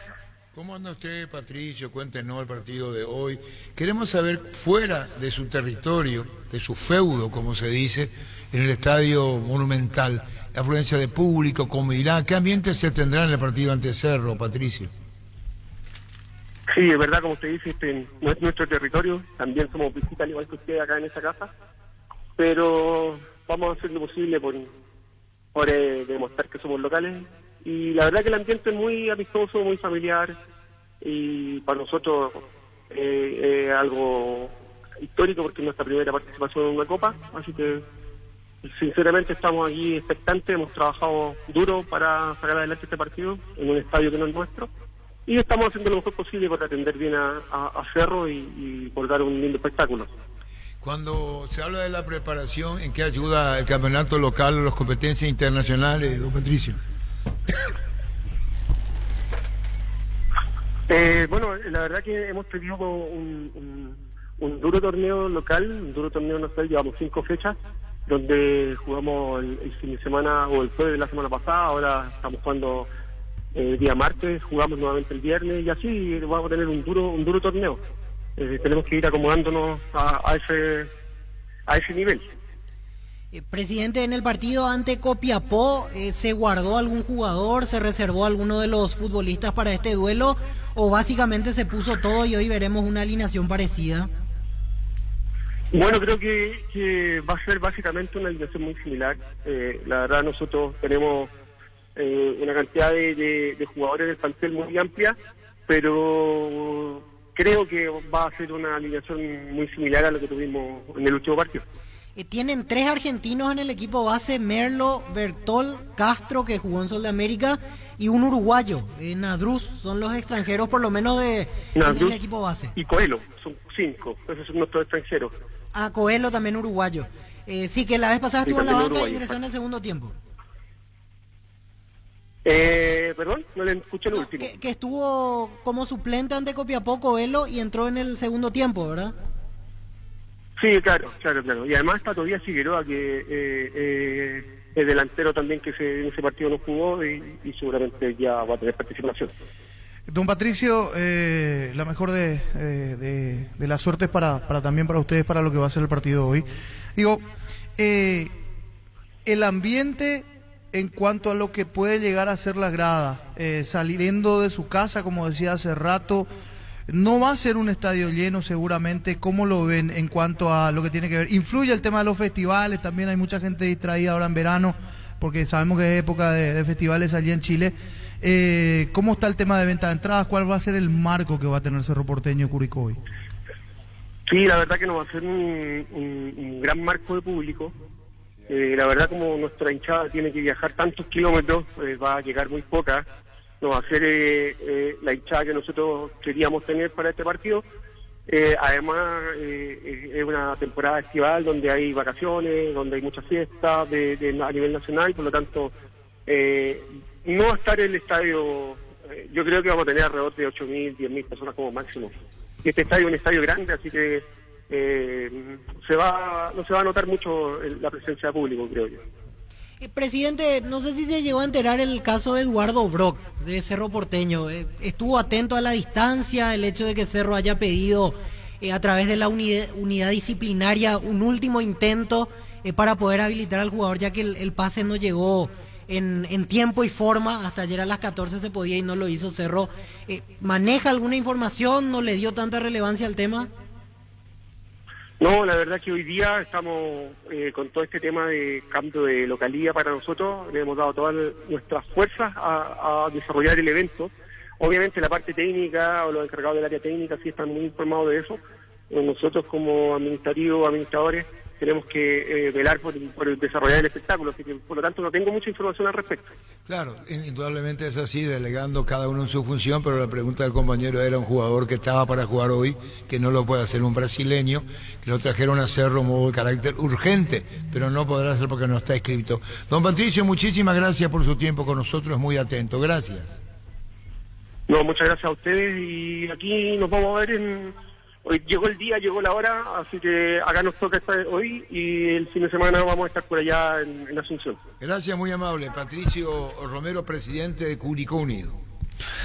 ¿Cómo anda usted, Patricio? Cuéntenos el partido de hoy. Queremos saber, fuera de su territorio, de su feudo, como se dice, en el Estadio Monumental, afluencia de público, comodidad, ¿qué ambiente se tendrá en el partido ante Cerro, Patricio? Sí, es verdad, como usted dice, no es nuestro territorio, también somos visita al igual que usted acá en esta casa, pero vamos a hacer lo posible por demostrar que somos locales. Y la verdad que el ambiente es muy amistoso, muy familiar, y para nosotros es algo histórico porque es nuestra primera participación en una copa, así que sinceramente estamos aquí expectantes, hemos trabajado duro para sacar adelante este partido en un estadio que no es nuestro, y estamos haciendo lo mejor posible para atender bien a Cerro y por dar un lindo espectáculo. Cuando se habla de la preparación, ¿en qué ayuda el campeonato local o las competencias internacionales, don Patricio? Bueno, la verdad que hemos tenido un duro torneo local, un duro torneo nacional, llevamos 5 fechas, donde jugamos el fin de semana o el jueves de la semana pasada, ahora estamos jugando el día martes, jugamos nuevamente el viernes y así vamos a tener un duro torneo. Tenemos que ir acomodándonos a ese nivel. Presidente, en el partido ante Copiapó, ¿se guardó algún jugador, se reservó alguno de los futbolistas para este duelo o básicamente se puso todo y hoy veremos una alineación parecida? Bueno, creo que va a ser básicamente una alineación muy similar. La verdad nosotros tenemos una cantidad de jugadores del plantel muy amplia, pero creo que va a ser una alineación muy similar a lo que tuvimos en el último partido. Tienen 3 argentinos en el equipo base, Merlo, Bertol, Castro, que jugó en Sol de América, y un uruguayo, Nadruz. Son los extranjeros por lo menos en el equipo base. Y Coelho, son 5, esos son nuestros extranjeros. Ah, Coelho también uruguayo. Sí, que la vez pasada estuvo en la banca y ingresó en el segundo tiempo. Perdón, no le escuché el último. Que estuvo como suplente ante Copiapó, Coelho, y entró en el segundo tiempo, ¿verdad? Sí, claro. Y además está todavía Figueroa, que es delantero también, que en ese partido no jugó y seguramente ya va a tener participación. Don Patricio, la mejor de las suertes para también para ustedes, para lo que va a ser el partido hoy. Digo, el ambiente en cuanto a lo que puede llegar a ser la grada, saliendo de su casa, como decía hace rato, no va a ser un estadio lleno seguramente. ¿Cómo lo ven en cuanto a lo que tiene que ver? ¿Influye el tema de los festivales? También hay mucha gente distraída ahora en verano, porque sabemos que es época de festivales allí en Chile. ¿Cómo está el tema de venta de entradas? ¿Cuál va a ser el marco que va a tener Cerro Porteño Curicó hoy? Sí, la verdad que nos va a ser un gran marco de público. La verdad, como nuestra hinchada tiene que viajar tantos kilómetros, va a llegar muy poca. No va a ser la hinchada que nosotros queríamos tener para este partido, Además, es una temporada estival donde hay vacaciones, donde hay muchas fiestas a nivel nacional, por lo tanto, no estar en el estadio, yo creo que vamos a tener alrededor de 8.000, 10.000 personas como máximo. Y este estadio es un estadio grande, así que no se va a notar mucho la presencia de público, creo yo. Presidente, no sé si se llegó a enterar el caso de Eduardo Brock, de Cerro Porteño. ¿Estuvo atento a la distancia, el hecho de que Cerro haya pedido a través de la unidad disciplinaria un último intento para poder habilitar al jugador, ya que el pase no llegó en tiempo y forma? Hasta ayer a las 14 se podía y no lo hizo Cerro. ¿Maneja alguna información? ¿No le dio tanta relevancia al tema? No, la verdad que hoy día estamos con todo este tema de cambio de localía para nosotros. Le hemos dado todas nuestras fuerzas a desarrollar el evento. Obviamente la parte técnica o los encargados del área técnica sí están muy informados de eso. Nosotros como administradores tenemos que velar por desarrollar el espectáculo, así que por lo tanto no tengo mucha información al respecto. Claro, indudablemente es así, delegando cada uno en su función, pero la pregunta del compañero era un jugador que estaba para jugar hoy, que no lo puede hacer, un brasileño, que lo trajeron a Cerro modo de carácter urgente, pero no podrá hacer porque no está escrito. Don Patricio, muchísimas gracias por su tiempo con nosotros, muy atento, gracias. No, muchas gracias a ustedes y aquí nos vamos a ver hoy llegó el día, llegó la hora, así que acá nos toca estar hoy y el fin de semana vamos a estar por allá en Asunción. Gracias, muy amable. Patricio Romero, presidente de Curicó Unido.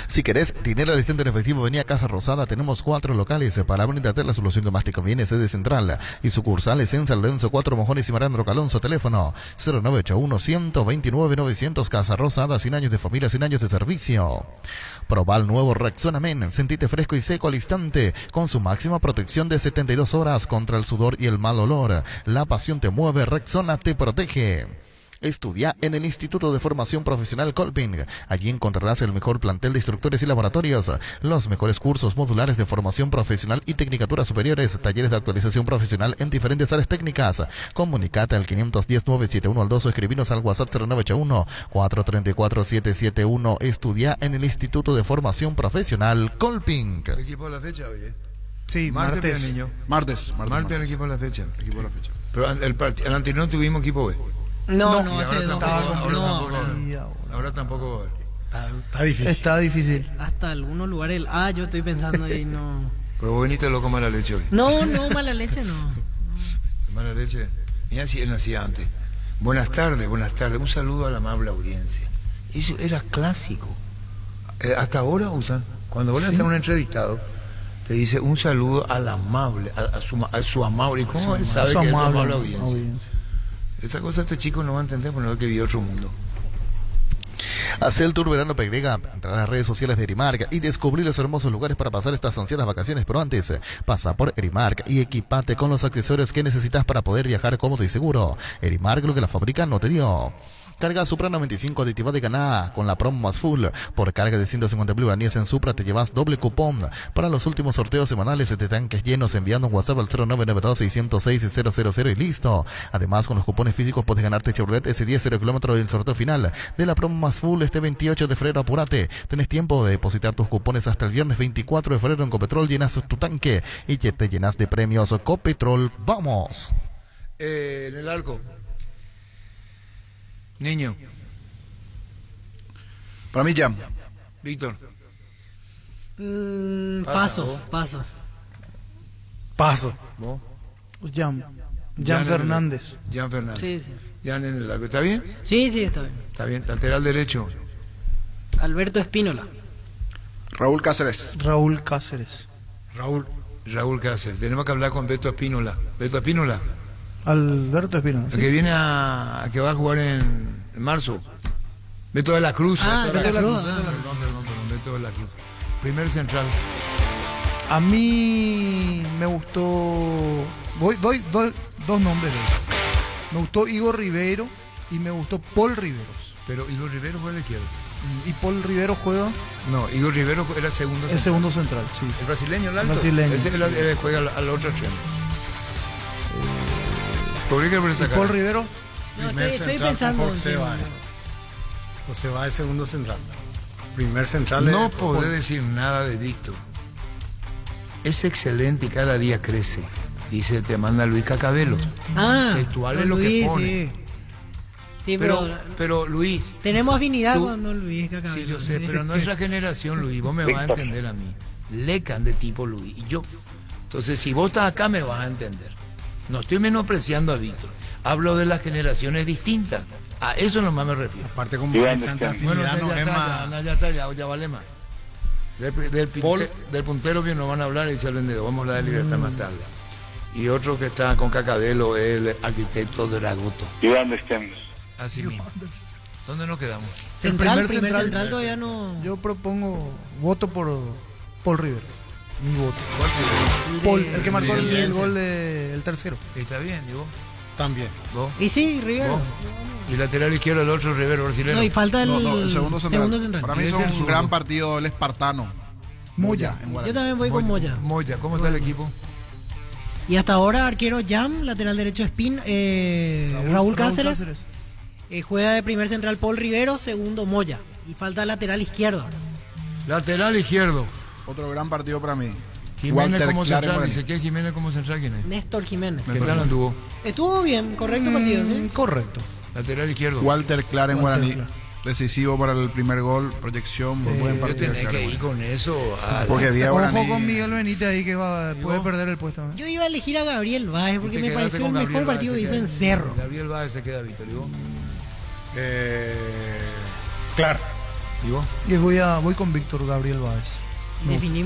Si querés dinero al instante en efectivo, vení a Casa Rosada. Tenemos 4 locales para brindarte la solución que más te conviene. Sede central y sucursales en San Lorenzo, 4 Mojones y Marandro Calonso. Teléfono 0981-129-900. Casa Rosada, 100 años de familia, 100 años de servicio. Probá el nuevo Rexona Men. Sentite fresco y seco al instante con su máxima protección de 72 horas contra el sudor y el mal olor. La pasión te mueve, Rexona te protege. Estudia en el Instituto de Formación Profesional Colping. Allí encontrarás el mejor plantel de instructores y laboratorios, los mejores cursos modulares de formación profesional y tecnicaturas superiores, talleres de actualización profesional en diferentes áreas técnicas. Comunicate al 510-971-2 o escribinos al WhatsApp 0981-434-771. Estudia en el Instituto de Formación Profesional Colping. ¿El equipo de la fecha, oye? Sí, martes. Niño. Martes el equipo de la fecha. Pero el anterior tuvimos equipo B. No, ahora tampoco. Está difícil. Está difícil. Hasta algunos lugares yo estoy pensando y no. Pero vos veniste loco mala leche hoy. No, mala leche no. Mala leche. Mira si él nacía antes. Buenas tardes. Un saludo a la amable audiencia. Eso era clásico. Hasta ahora usan. Cuando vos le haces a un entrevistado, te dice un saludo a la amable, a su amable. ¿Y cómo él sabe que es la amable audiencia? Esa cosa este chico no va a entender porque no es que vive otro mundo. Hace el tour verano Pegrega, entra a las redes sociales de Erimark y descubrir los hermosos lugares para pasar estas ansiadas vacaciones. Pero antes, pasa por Erimark y equipate con los accesorios que necesitas para poder viajar cómodo y seguro. Erimark, lo que la fábrica no te dio. Carga Supra 95 aditiva de Ganá con la promo más full. Por carga de 150 guaraníes en Supra te llevas doble cupón para los últimos sorteos semanales de tanques llenos, enviando un WhatsApp al 0992-606-000 y listo. Además, con los cupones físicos puedes ganarte Chevrolet S10 0 km del sorteo final de la promo más full este 28 de febrero. Apúrate, tenés tiempo de depositar tus cupones hasta el viernes 24 de febrero en Copetrol. Llenas tu tanque y que te llenas de premios. Copetrol, vamos. En el arco. Niño. Para mí Jam. Víctor. Paso. ¿Vos? Jan Fernández. Jan Fernández. Sí. Jan en el arco. ¿Está bien? Sí, está bien. Está bien. Lateral derecho. Alberto Espínola. Raúl Cáceres. Raúl Cáceres. Tenemos que hablar con Beto Espínola. Alberto Espínola. El que viene que va a jugar en marzo. Beto de la Cruz. Beto de la Cruz. Perdón, Beto de la Cruz. Primer central. A mí me gustó. Doy dos nombres de ellos. Me gustó Igor Rivero y me gustó Paul Riveros. Pero Igor Rivero juega a la izquierda. ¿Y Paul Rivero juega? No, Igor Rivero era segundo central. El segundo central, sí. ¿El brasileño, el alto? Brasileño. Ese sí. Juega al otro extremo. ¿Por qué por esa cara? Paul Rivero. No, estoy pensando. José va de segundo central. Primer central. No podés decir nada de Dicto. es excelente y cada día crece. Dice, te manda Luis Cacabelo. Textual es lo Luis, que pone. sí. Sí, pero Luis, tenemos afinidad tú- con don Luis Cacabelo. sí, yo sé, pero Sí. nuestra generación, Luis, vos me vas a entender a mí. Lecan de tipo Luis. Y yo. Entonces, si vos estás acá, me vas a entender. No estoy menospreciando a Víctor. Hablo de las generaciones distintas. A eso nomás me refiero. Aparte, como hay tanta afinidad, no es más. Ya vale más. Del puntero que nos van a hablar y se vendido. Vamos a hablar de Libertad más tarde. Y otro que está con Cacabelo es el arquitecto Draguto. You understand. Así mismo. ¿Dónde nos quedamos? Primer central todavía no. Yo propongo voto por Paul River. Mi voto. ¿Cuál Paul, el que marcó Sí, el sí. gol el tercero. Está bien, digo. También. ¿Vos? Y sí, Rivero. ¿Vos? Y lateral izquierdo el otro Rivero brasileño. No, y falta el, el segundo central. Para mí Es es el un zurdo. gran partido el espartano. Moya. en Guaraní. Yo también voy con Moya. Moya, ¿cómo está el equipo? Y hasta ahora arquero Jam, lateral derecho Spin, Raúl Cáceres. Juega de primer central Paul Rivero, segundo Moya. Y falta lateral izquierdo. Lateral izquierdo. Otro gran partido para mí. Jiménez Walter como Claren central. Guaraní. Dice que Jiménez como central, ¿quién es? Néstor Jiménez. ¿Qué tal anduvo? Estuvo bien, correcto partido, ¿sí? Correcto. Lateral izquierdo. Walter Claren Walter Guaraní. Claren. Decisivo para el primer gol, proyección, muy buen partido. Tenés que ir con eso. Porque había Ojo Guaraní. con Miguel Benítez ahí que puede perder el puesto. Yo iba a elegir a Gabriel Báez porque Te me quedaste pareció con el Gabriel mejor partido que Báez, hizo en se queda- Cerro. Gabriel Báez se queda, Víctor. ¿Y vos? Claro. ¿Y vos? Y voy con Víctor Gabriel Báez. Define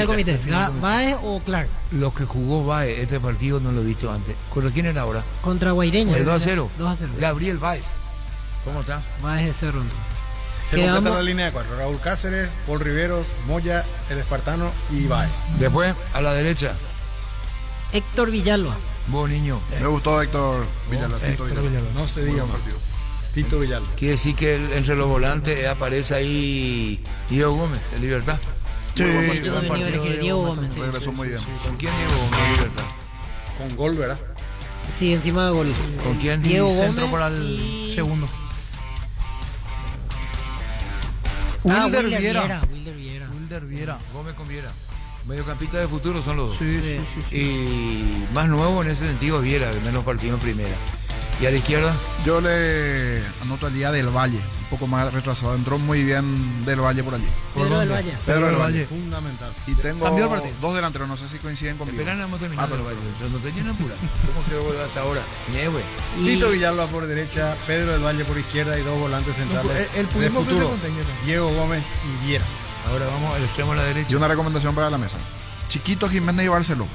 el comité. ¿Báez o Clark? Lo que jugó Báez este partido no lo he visto antes. ¿Contra quién era ahora? Contra Guaireña. El 2-0. 2-0. Gabriel Báez. ¿Cómo está? Báez de Cerro. Se completa la línea de 4. Raúl Cáceres, Paul Riveros, Moya, el espartano y Báez. Después, a la derecha. Héctor Villalba. Vos, niño. Me gustó Héctor Villalba. Tito Villalba. No se Muy diga buen más. partido. Tito Villalba. Quiere decir que entre los volantes aparece ahí Diego Gómez, de Libertad. Sí, Yo buen venía a partido. elegir Diego Gómez. Sí. Regresó muy bien. ¿Con quién Diego Gómez, de Libertad? Con gol, ¿verdad? Sí, encima de gol. ¿Con quién? Diego Y centro Gómez para el y- segundo. Wilder Wilder Viera. Viera. Wilder Viera. Gómez con Viera. Mediocampistas de futuro son los dos. Sí. Y más nuevo en ese sentido Viera, que menos partido en primera. ¿Y a la izquierda? Yo le anoto al día del Valle, un poco más retrasado. Entró muy bien del Valle por allí. Pedro del Valle. Pedro del Valle. Fundamental. Y tengo Cambió el partido. dos delanteros, no sé si coinciden conmigo. Espera, no terminar Ah, el perfecto. Valle. No te llenan pura. ¿Cómo que vuelve hasta ahora? Ñehue. Y- Tito Villalba por derecha, Pedro del Valle por izquierda y dos volantes centrales el de pudimos futuro. pensar con Teñera. Diego Gómez y Viera. Ahora vamos al extremo a la derecha. Y una recomendación para la mesa. Chiquito Jiménez y Barceló.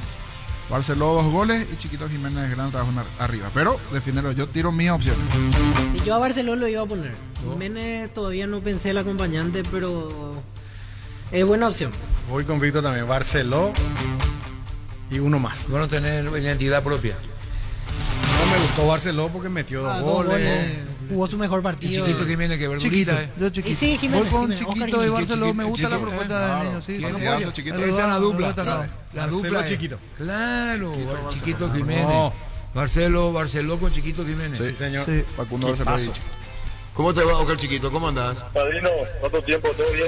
Barceló 2 goles y Chiquito Jiménez gran trabajo arriba. Pero, defínelo, yo tiro mis opciones. Y yo a Barcelona lo iba a poner. Jiménez todavía no pensé el acompañante, pero es buena opción. Voy con Víctor también. Barceló y uno más. Bueno, tener identidad propia. No me gustó Barceló porque metió dos goles. Jugó su mejor Y partido. Chiquito Jiménez, que Chiquito. verdurita, Yo chiquito. Y sí, Jiménez, Voy con Jiménez, Oscar Chiquito y Jiménez. Barceló. Me gusta la Chiquito, propuesta claro. del niño. Sí, ¿Quién sí. le da su Chiquito? Ahí lo Esa es la da, dupla. lo atacado. La Barceló dupla es- Chiquito. Claro, Chiquito, Chiquito Barceló. Jiménez. No. Barceló con Chiquito Jiménez. Sí, señor. Sí. Facundo Barceló ha Equipazo. dicho. ¿Cómo te va, Oscar Chiquito? ¿Cómo andás? Padrino, ¿cuánto tiempo? ¿Todo bien?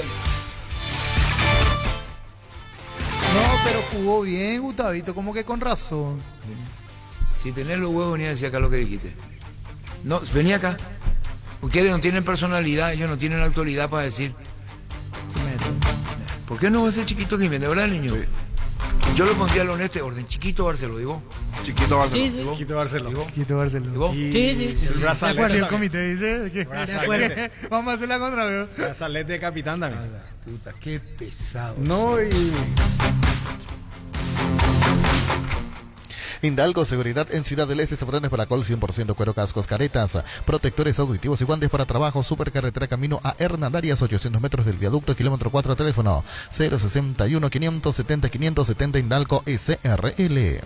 No, pero jugó bien, Gustavito, como que con razón. Si tenés los huevos, venía a decir acá lo que dijiste. No, vení acá. Ustedes no tienen personalidad, ellos no tienen autoridad para decir. ¿Por qué no va a ser Chiquito Jiménez, verdad, niño? Yo lo pondría en este orden. Chiquito Barceló, digo. Chiquito Barceló. Sí, sí. Chiquito Barceló. Chiquito Barceló. ¿Y vos? Y Sí, sí. el De brazalete. acuerdo. Si el comité dice que Brazalete. vamos a hacer la contra, ¿veo? Brazalete de capitán también. Puta, qué pesado. No, y Hidalgo Seguridad en Ciudad del Este, zapatones para col 100% cuero, cascos, caretas, protectores auditivos y guantes para trabajo. Supercarretera camino a Hernandarias, 800 metros del viaducto, kilómetro 4, teléfono 061 570 570 Hidalgo SRL.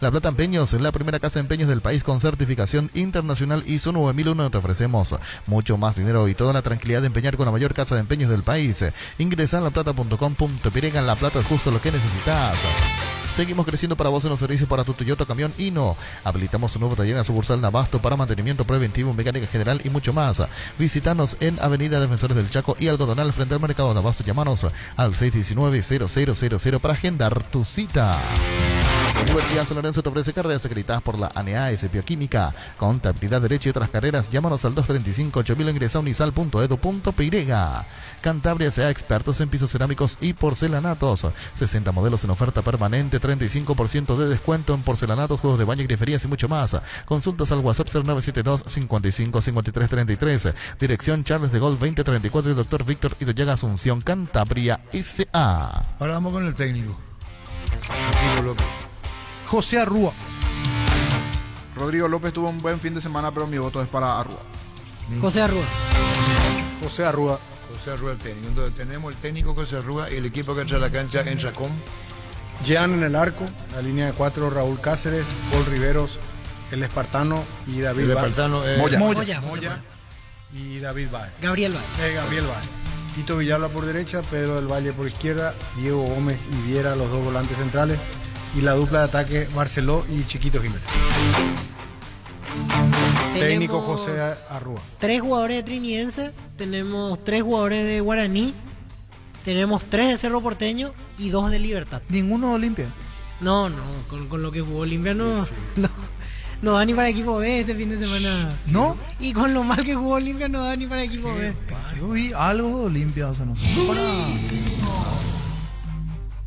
La Plata Empeños, la primera casa de empeños del país con certificación internacional ISO 9001. Te ofrecemos mucho más dinero y toda la tranquilidad de empeñar con la mayor casa de empeños del país. Ingresa a laplata.com.py. La Plata es justo lo que necesitas. Seguimos creciendo para vos en los servicios para tu Toyota Camión Hino. Habilitamos un nuevo taller en sucursal Nabasto para mantenimiento preventivo, mecánica general y mucho más. Visítanos en Avenida Defensores del Chaco y Algodonal frente al Mercado Nabasto. Llámanos al 619-0000 para agendar tu cita. Universidad San Lorenzo te ofrece carreras acreditadas por la ANEAS, Bioquímica, Contabilidad, Derecho y otras carreras. Llámanos al 235-8000 o ingresa a unisal.edu.py. Cantabria sea expertos en pisos cerámicos y porcelanatos. 60 modelos en oferta permanente, 35% de descuento en porcelanatos, juegos de baño y griferías y mucho más. Consultas al WhatsApp 0972-555333. Dirección Charles de Gaulle 2034 y Dr. Víctor Idoyaga, Asunción, Cantabria S.A. Ahora vamos con el técnico. Rodrigo López. José Arrúa. Rodrigo López tuvo un buen fin de semana, pero mi voto es para Arrúa. José Arrúa. José Arrúa. José Arrúa el técnico. Entonces tenemos el técnico José Arrúa y el equipo que entra a la cancha entra con Jean en el arco, la línea de 4, Raúl Cáceres, Paul Riveros, el espartano y David el Báez. espartano Moya y David Báez. Gabriel Báez. Gabriel Báez. Tito Villalba por derecha, Pedro del Valle por izquierda, Diego Gómez y Viera, los dos volantes centrales, y la dupla de ataque Barceló y Chiquito Jiménez. Técnico José Arrúa. 3 jugadores de Trinidense, tenemos 3 jugadores de Guaraní, tenemos 3 de Cerro Porteño y 2 de Libertad. ¿Ninguno de Olimpia? No, con lo que jugó Olimpia no da ni para equipo B este fin de semana. ¿No? Y con lo mal que jugó Olimpia no da ni para equipo B. Yo vi algo de Olimpia, o sea, no sé.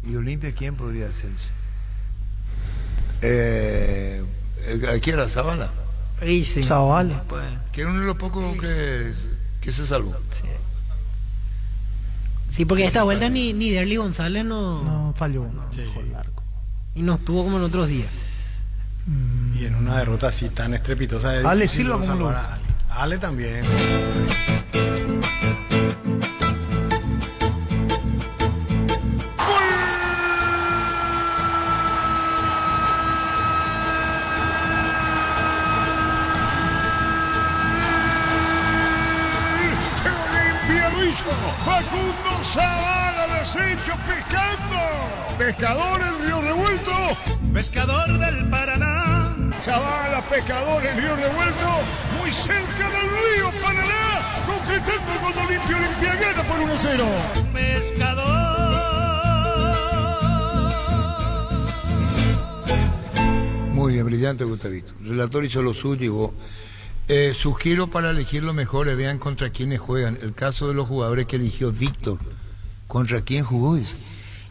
¿Y Olimpia quién podría hacerse? ¿Quién era? ¿Zavala? Sí. Zavala. Que era uno de los pocos que se salvó. Sí, porque esta vuelta ni Derly González no falló. Y no estuvo como en otros días. Y en una derrota así tan estrepitosa de Ale Silva, ¿cómo lo ves? Ale también. Facundo Zavala desecho pescando. Pescador en Río Revuelto. Pescador del Paraná. Zavala, pescador en Río Revuelto. Muy cerca del río Paraná. Completando el gol Olimpia. Olimpia gana por 1-0. Pescador. Muy bien, brillante, Gustavito. El relator hizo lo suyo y vos. Sugiero para elegir los mejores, vean contra quiénes juegan. El caso de los jugadores que eligió Víctor. ¿Contra quién jugó ese?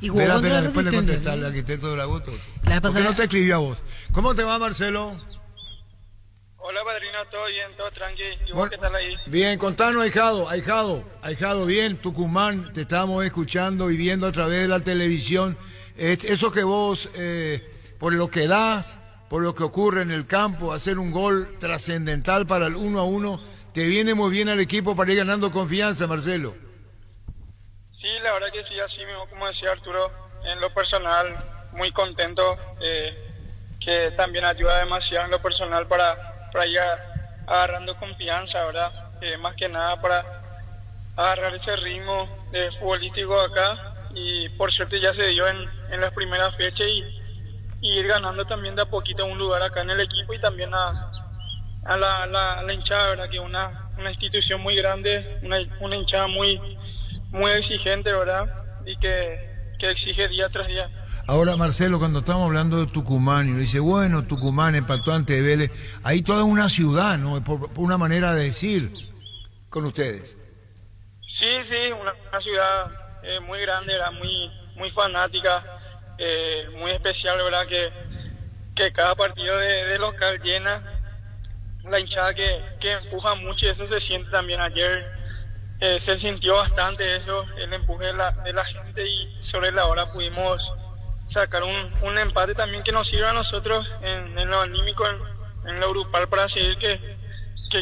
Y jugó contra después le contestar al arquitecto de la voto. ¿Por qué no te escribió a vos? ¿Cómo te va, Marcelo? Hola, padrino, todo bien, todo tranqui. ¿Y vos qué tal ahí? Bien, contanos, ahijado, bien, Tucumán, te estamos escuchando y viendo a través de la televisión. Eso que vos, por lo que das, por lo que ocurre en el campo, hacer un gol trascendental para el 1-1, te viene muy bien al equipo para ir ganando confianza, Marcelo. Sí, la verdad que sí, así mismo como decía Arturo, en lo personal muy contento, que también ayuda demasiado en lo personal para ir agarrando confianza, ¿verdad? Más que nada para agarrar ese ritmo futbolístico acá, y por suerte ya se dio en las primeras fechas y ir ganando también de a poquito un lugar acá en el equipo y también a la hinchada, ¿verdad? Que es una institución muy grande, una hinchada muy exigente, ¿verdad? Y que exige día tras día. Ahora, Marcelo, cuando estamos hablando de Tucumán, y uno dice, bueno, Tucumán empató ante Vélez, ahí toda una ciudad, ¿no? Por una manera de decir, con ustedes. Sí, una ciudad muy grande, ¿verdad? Muy fanática, muy especial, ¿verdad? Que cada partido de local llena, la hinchada que empuja mucho, y eso se siente también ayer. Se sintió bastante eso, el empuje de la gente, y sobre la hora pudimos sacar un empate también que nos sirve a nosotros en lo anímico, en lo grupal, para seguir que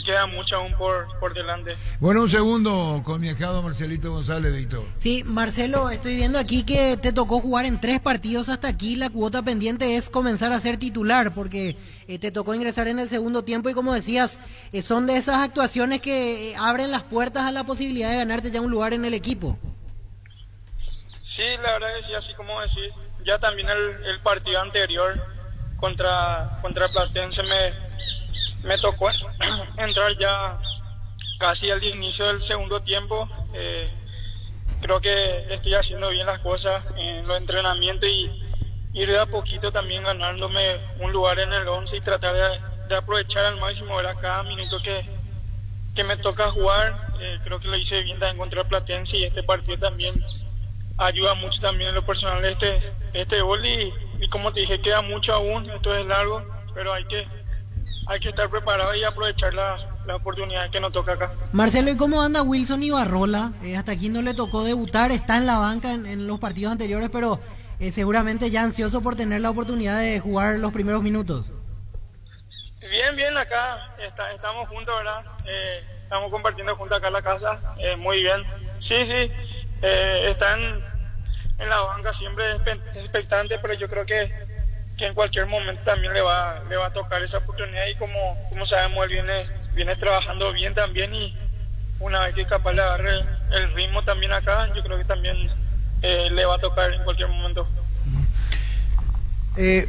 queda mucho aún por delante. Bueno, un segundo con mi ahijado Marcelito González, Víctor. Sí, Marcelo, estoy viendo aquí que te tocó jugar en 3 partidos hasta aquí. La cuota pendiente es comenzar a ser titular, porque te tocó ingresar en el segundo tiempo y, como decías, son de esas actuaciones que abren las puertas a la posibilidad de ganarte ya un lugar en el equipo. Sí, la verdad es que sí, así como decís, ya también el partido anterior contra Platense me tocó entrar ya casi al inicio del segundo tiempo. Creo que estoy haciendo bien las cosas en los entrenamientos y ir de a poquito también ganándome un lugar en el 11 y tratar de aprovechar al máximo cada minuto que me toca jugar. Creo que lo hice bien también contra Platense y este partido también ayuda mucho también en lo personal este gol y como te dije, queda mucho aún, esto es largo, pero hay que estar preparado y aprovechar la oportunidad que nos toca acá. Marcelo, ¿y cómo anda Wilson Ibarrola? Hasta aquí no le tocó debutar, está en la banca en los partidos anteriores, pero seguramente ya ansioso por tener la oportunidad de jugar los primeros minutos. Bien, acá estamos juntos, ¿verdad? Estamos compartiendo juntos acá en la casa, muy bien. Sí, está en la banca siempre expectante, pero yo creo que en cualquier momento también le va a tocar esa oportunidad y como sabemos él viene trabajando bien también y una vez que capaz le agarre el ritmo también acá, yo creo que también le va a tocar en cualquier momento.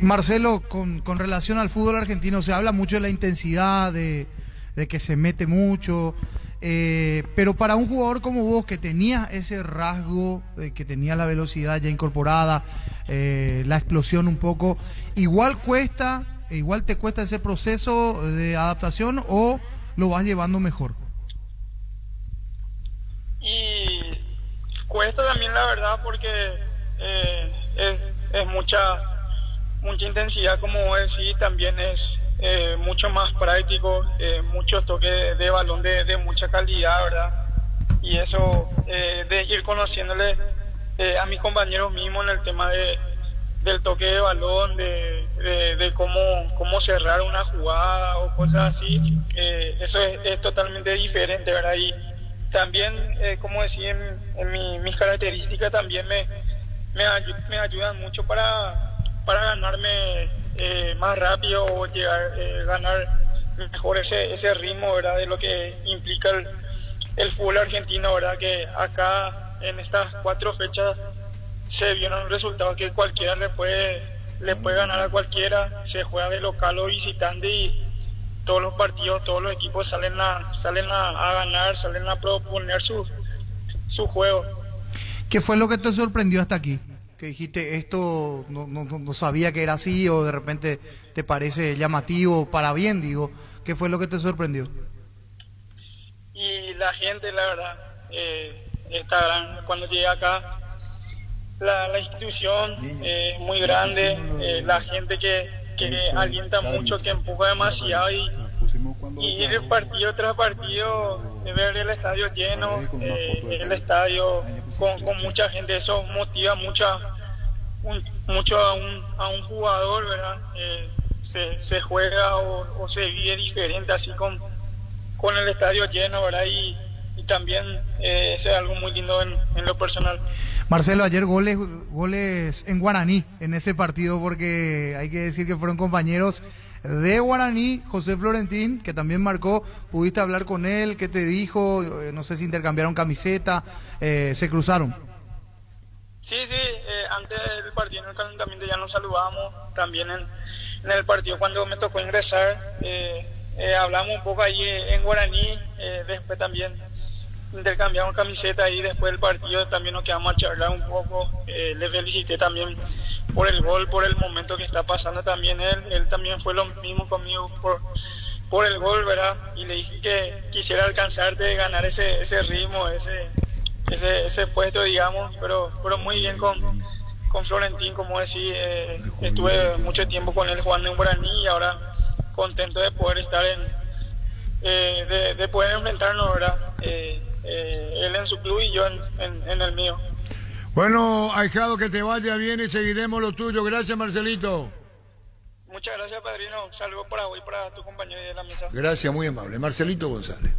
Marcelo, con relación al fútbol argentino se habla mucho de la intensidad, de que se mete mucho, pero para un jugador como vos que tenía ese rasgo, que tenía la velocidad ya incorporada, la explosión un poco, igual te cuesta ese proceso de adaptación o lo vas llevando mejor. Y cuesta también la verdad porque es mucha intensidad, como vos decís, también es mucho más práctico, muchos toques de balón de mucha calidad, ¿verdad? Y eso de ir conociéndole a mis compañeros mismos en el tema del toque de balón, de cómo cerrar una jugada o cosas así, eso es totalmente diferente, ¿verdad? Y también, como decía, en mis características también me ayudan mucho para ganarme más rápido o ganar mejor ese ritmo, ¿verdad? De lo que implica el fútbol argentino, ¿verdad? Que acá en estas 4 fechas se vieron resultados que cualquiera le puede ganar a cualquiera, se juega de local o visitante y todos los partidos, todos los equipos salen a ganar, salen a proponer su juego. ¿Qué fue lo que te sorprendió hasta aquí? Que dijiste esto no sabía que era así, o de repente te parece llamativo para bien, digo, ¿qué fue lo que te sorprendió? Y la gente, la verdad, está gran. Cuando llegué acá, la institución es muy grande, la gente que alienta mucho, que empuja demasiado y ir partido tras partido, ver el estadio lleno, el estadio con mucha gente, eso motiva mucho a un jugador, ¿verdad? Se juega o se vive diferente así con el estadio lleno, ¿verdad? Y también eso es algo muy lindo en lo personal. Marcelo, ayer goles en guaraní en ese partido, porque hay que decir que fueron compañeros de Guaraní. José Florentín, que también marcó, pudiste hablar con él, ¿qué te dijo? No sé si intercambiaron camiseta, se cruzaron. Sí, antes del partido en el calentamiento ya nos saludamos, también en el partido cuando me tocó ingresar, hablamos un poco ahí en guaraní, después también intercambiamos camiseta y después del partido también nos quedamos a charlar un poco, le felicité también por el gol, por el momento que está pasando también él también fue lo mismo conmigo por el gol, ¿verdad? Y le dije que quisiera alcanzarte, ganar ese ritmo, ese puesto, digamos, pero muy bien con Florentín, como decía, estuve mucho tiempo con él jugando en guaraní y ahora contento de poder estar de poder enfrentarnos, ¿verdad? Él en su club y yo en el mío. Bueno, ahijado, que te vaya bien y seguiremos lo tuyo. Gracias, Marcelito. Muchas gracias, padrino. Un saludo para vos y para tu compañero de la mesa. Gracias, muy amable. Marcelito González.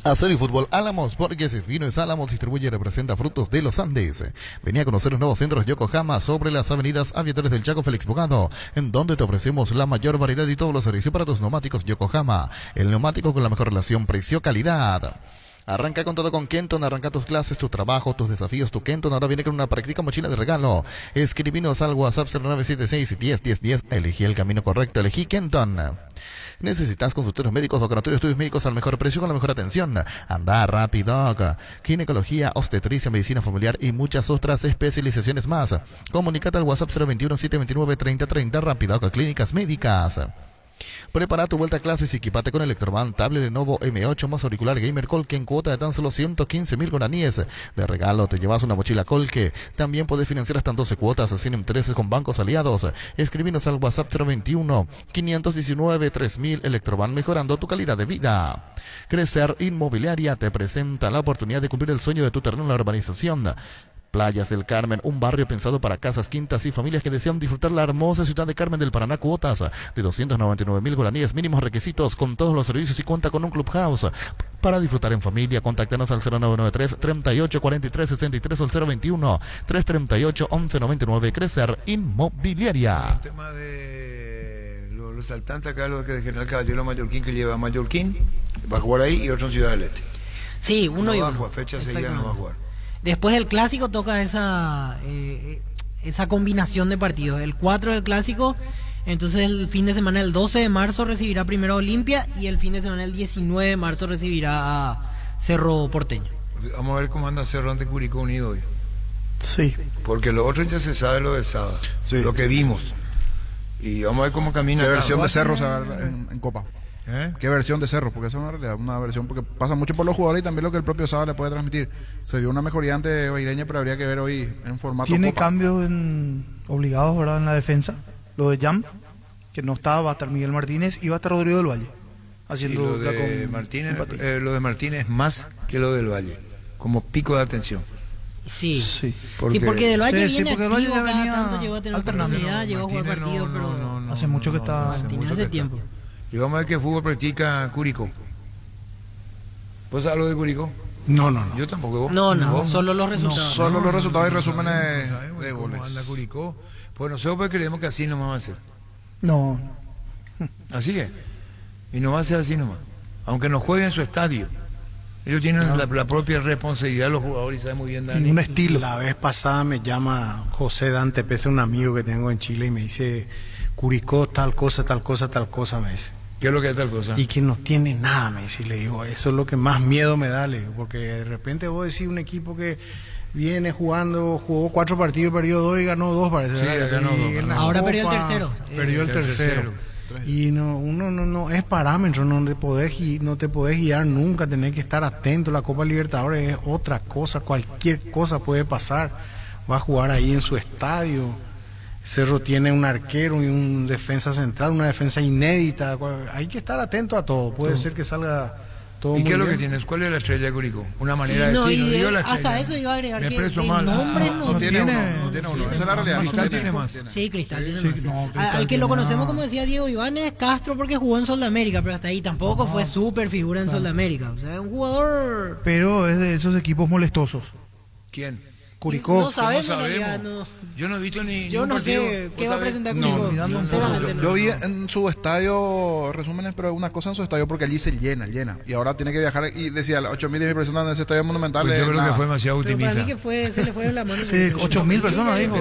Hacer y Fútbol Álamos, Borges Vinos Álamos distribuye y representa frutos de los Andes. Venía a conocer los nuevos centros Yokohama sobre las avenidas Aviadores del Chaco Félix Bogado, en donde te ofrecemos la mayor variedad y todos los servicios para tus neumáticos Yokohama, el neumático con la mejor relación precio-calidad. Arranca con todo con Kenton, arranca tus clases, tu trabajo, tus desafíos, tu Kenton ahora viene con una práctica mochila de regalo. Escribinos al WhatsApp 0976-101010, elegí el camino correcto, elegí Kenton. Necesitas consultorios médicos, laboratorios, estudios médicos al mejor precio con la mejor atención. Anda rápido. Ginecología, obstetricia, medicina familiar y muchas otras especializaciones más. Comunícate al WhatsApp 021-729-3030, Rapidoc Clínicas Médicas. Prepara tu vuelta a clases y equipate con Electroban, tablet Lenovo M8 más auricular Gamer Colque en cuota de tan solo 115.000 guaraníes. De regalo te llevas una mochila Colque. También puedes financiar hasta en 12 cuotas sin intereses con bancos aliados. Escribinos al WhatsApp 021-519-3000. Electroban, mejorando tu calidad de vida. Crecer Inmobiliaria te presenta la oportunidad de cumplir el sueño de tu terreno en la urbanización Playas del Carmen, un barrio pensado para casas, quintas y familias que desean disfrutar la hermosa ciudad de Carmen del Paraná. Cuotas de 299.000 guaraníes, mínimos requisitos, con todos los servicios y cuenta con un clubhouse. Para disfrutar en familia, contáctanos al 0993-3843-63 o al 021-338-1199. Crecer Inmobiliaria. El tema de los saltantes acá, lo que de General Caballero Mallorquín, que lleva a Mallorquín, va a jugar ahí, y otro en Ciudad del Este. Sí, uno no y va uno. A jugar, fecha seguida no va a jugar. Después del clásico toca esa combinación de partidos. El 4 del clásico, entonces el fin de semana, el 12 de marzo recibirá primero a Olimpia y el fin de semana, el 19 de marzo recibirá a Cerro Porteño. Vamos a ver cómo anda Cerro ante Curicó Unido hoy. Sí. Porque lo otro ya se sabe lo de sábado, sí, lo que vimos. Y vamos a ver cómo camina. ¿Qué versión de Cerro se va a ver en Copa? ¿Qué versión de Cerro? Porque esa es una versión, porque pasa mucho por los jugadores y también lo que el propio Saba le puede transmitir. Se vio una mejoría ante Baireña, pero habría que ver hoy en formato Tiene Copa. cambios obligados, ¿verdad?, en la defensa. Lo de Jam, que no estaba, va a estar Miguel Martínez y va a estar Rodrigo del Valle haciendo lo de Martínez, lo de Martínez más que lo del Valle, como pico de atención. Sí, porque del Valle viene porque del Valle activo, ya cada venía tanto llegó a tener oportunidad, llegó a jugar partido, pero hace mucho que está. Martínez hace tiempo. Y vamos a ver qué fútbol practica Curicó. ¿Vos sabés lo de Curicó? No. Yo tampoco. No, solo los resultados. Solo los resultados y resúmenes de goles. ¿Cómo anda Curicó? Pues nosotros creemos que así nomás va a ser. No. Así es. Y no va a ser así nomás. Aunque nos jueguen en su estadio. Ellos tienen la propia responsabilidad, los jugadores, y saben muy bien, Dani. Un estilo. La vez pasada me llama José Dante Pese, un amigo que tengo en Chile, y me dice: Curicó, tal cosa, me dice. ¿Qué es lo que es tal cosa? Y que no tiene nada, me dice. Y le digo, eso es lo que más miedo me da, le digo, porque de repente vos decís un equipo que viene jugó 4 partidos, perdió 2 y ganó 2, parece. Sí, ganó 2. Ahora perdió el tercero. Perdió el tercero. Y uno no es parámetro, no te podés guiar nunca, tenés que estar atento. La Copa Libertadores es otra cosa, cualquier cosa puede pasar. Va a jugar ahí en su estadio. Cerro tiene un arquero y un defensa central, una defensa inédita. Hay que estar atento a todo. Puede ser que salga todo muy bien. ¿Y qué es lo que tienes? ¿Cuál es la estrella de Curicó? Una manera de decir, no digo la estrella. Hasta eso iba a agregar que el mal. nombre no tiene uno. Esa es la realidad. Cristal tiene más. Sí, Cristal tiene más. Al que lo conocemos, como decía Diego Iván, Castro, porque jugó en Sol de América, pero hasta ahí tampoco fue súper figura en Sol de América. O sea, es un jugador... Pero es de esos equipos molestosos. ¿Quién? Curicó. No sabemos, no. Yo no he visto ni yo no partido. sé qué va a presentar Curicó. Sinceramente yo vi en su estadio resúmenes, pero una cosa en su estadio, porque allí se llena. Y ahora tiene que viajar y decía 8.000 personas en ese estadio monumental. Pues yo creo que fue demasiado optimista. Para mí que se le fue en la mano. Sí, 8.000 personas dijo.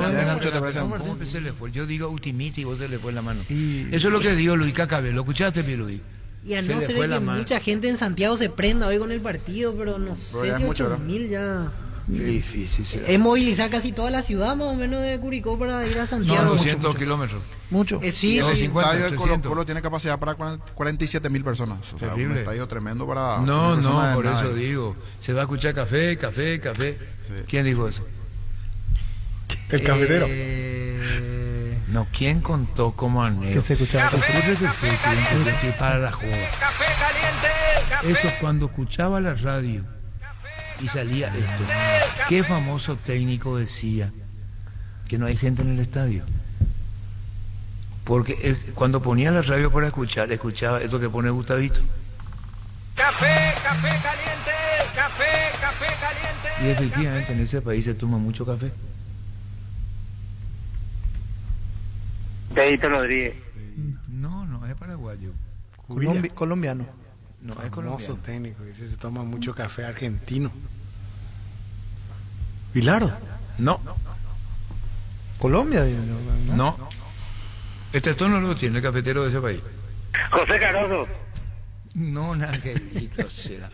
¿Cómo se le fue? Yo digo optimista y vos se le fue en la mano. Eso es lo que dijo Luis Cacabe. ¿Lo escuchaste, mi Luis? Y a no ser que mucha gente en Santiago se prenda hoy con el partido, pero no sé si 8.000 ya... Difícil será. Es movilizar casi toda la ciudad más o menos de Curicó para ir a Santiago. No, 200 kilómetros. Mucho. Sí, el 50, estadio de Colo-Colo tiene capacidad para 47.000 personas. O sea, un estadio tremendo para... No, por eso digo. Se va a escuchar café. Sí. ¿Quién dijo eso? El cafetero. No, ¿quién contó como anécdota? Que se escuchaba café para la joda. Café caliente. Eso cuando escuchaba la radio y salía esto. ¿Qué famoso técnico decía que no hay gente en el estadio? Porque él, cuando ponía la radio para escuchaba esto que pone Gustavito. Café caliente. Café caliente. Y efectivamente en ese país se toma mucho café. Pedrito Rodríguez. No, es paraguayo. Colombiano. No es Famoso colombiano. técnico, que se toma mucho café argentino. Bilardo. No, Colombia, no. Este tono lo tiene el cafetero de ese país. José Caroso. No, un angelito será.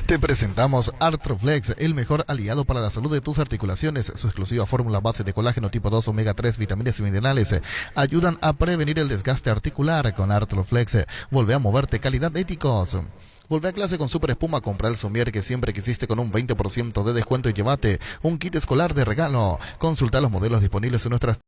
Te presentamos Artroflex, el mejor aliado para la salud de tus articulaciones. Su exclusiva fórmula base de colágeno tipo 2, omega 3, vitaminas y minerales ayudan a prevenir el desgaste articular. Con Artroflex, vuelve a moverte, calidad de éticos. Vuelve a clase con Super Espuma, compra el somier que siempre quisiste con un 20% de descuento y llévate un kit escolar de regalo. Consulta los modelos disponibles en nuestras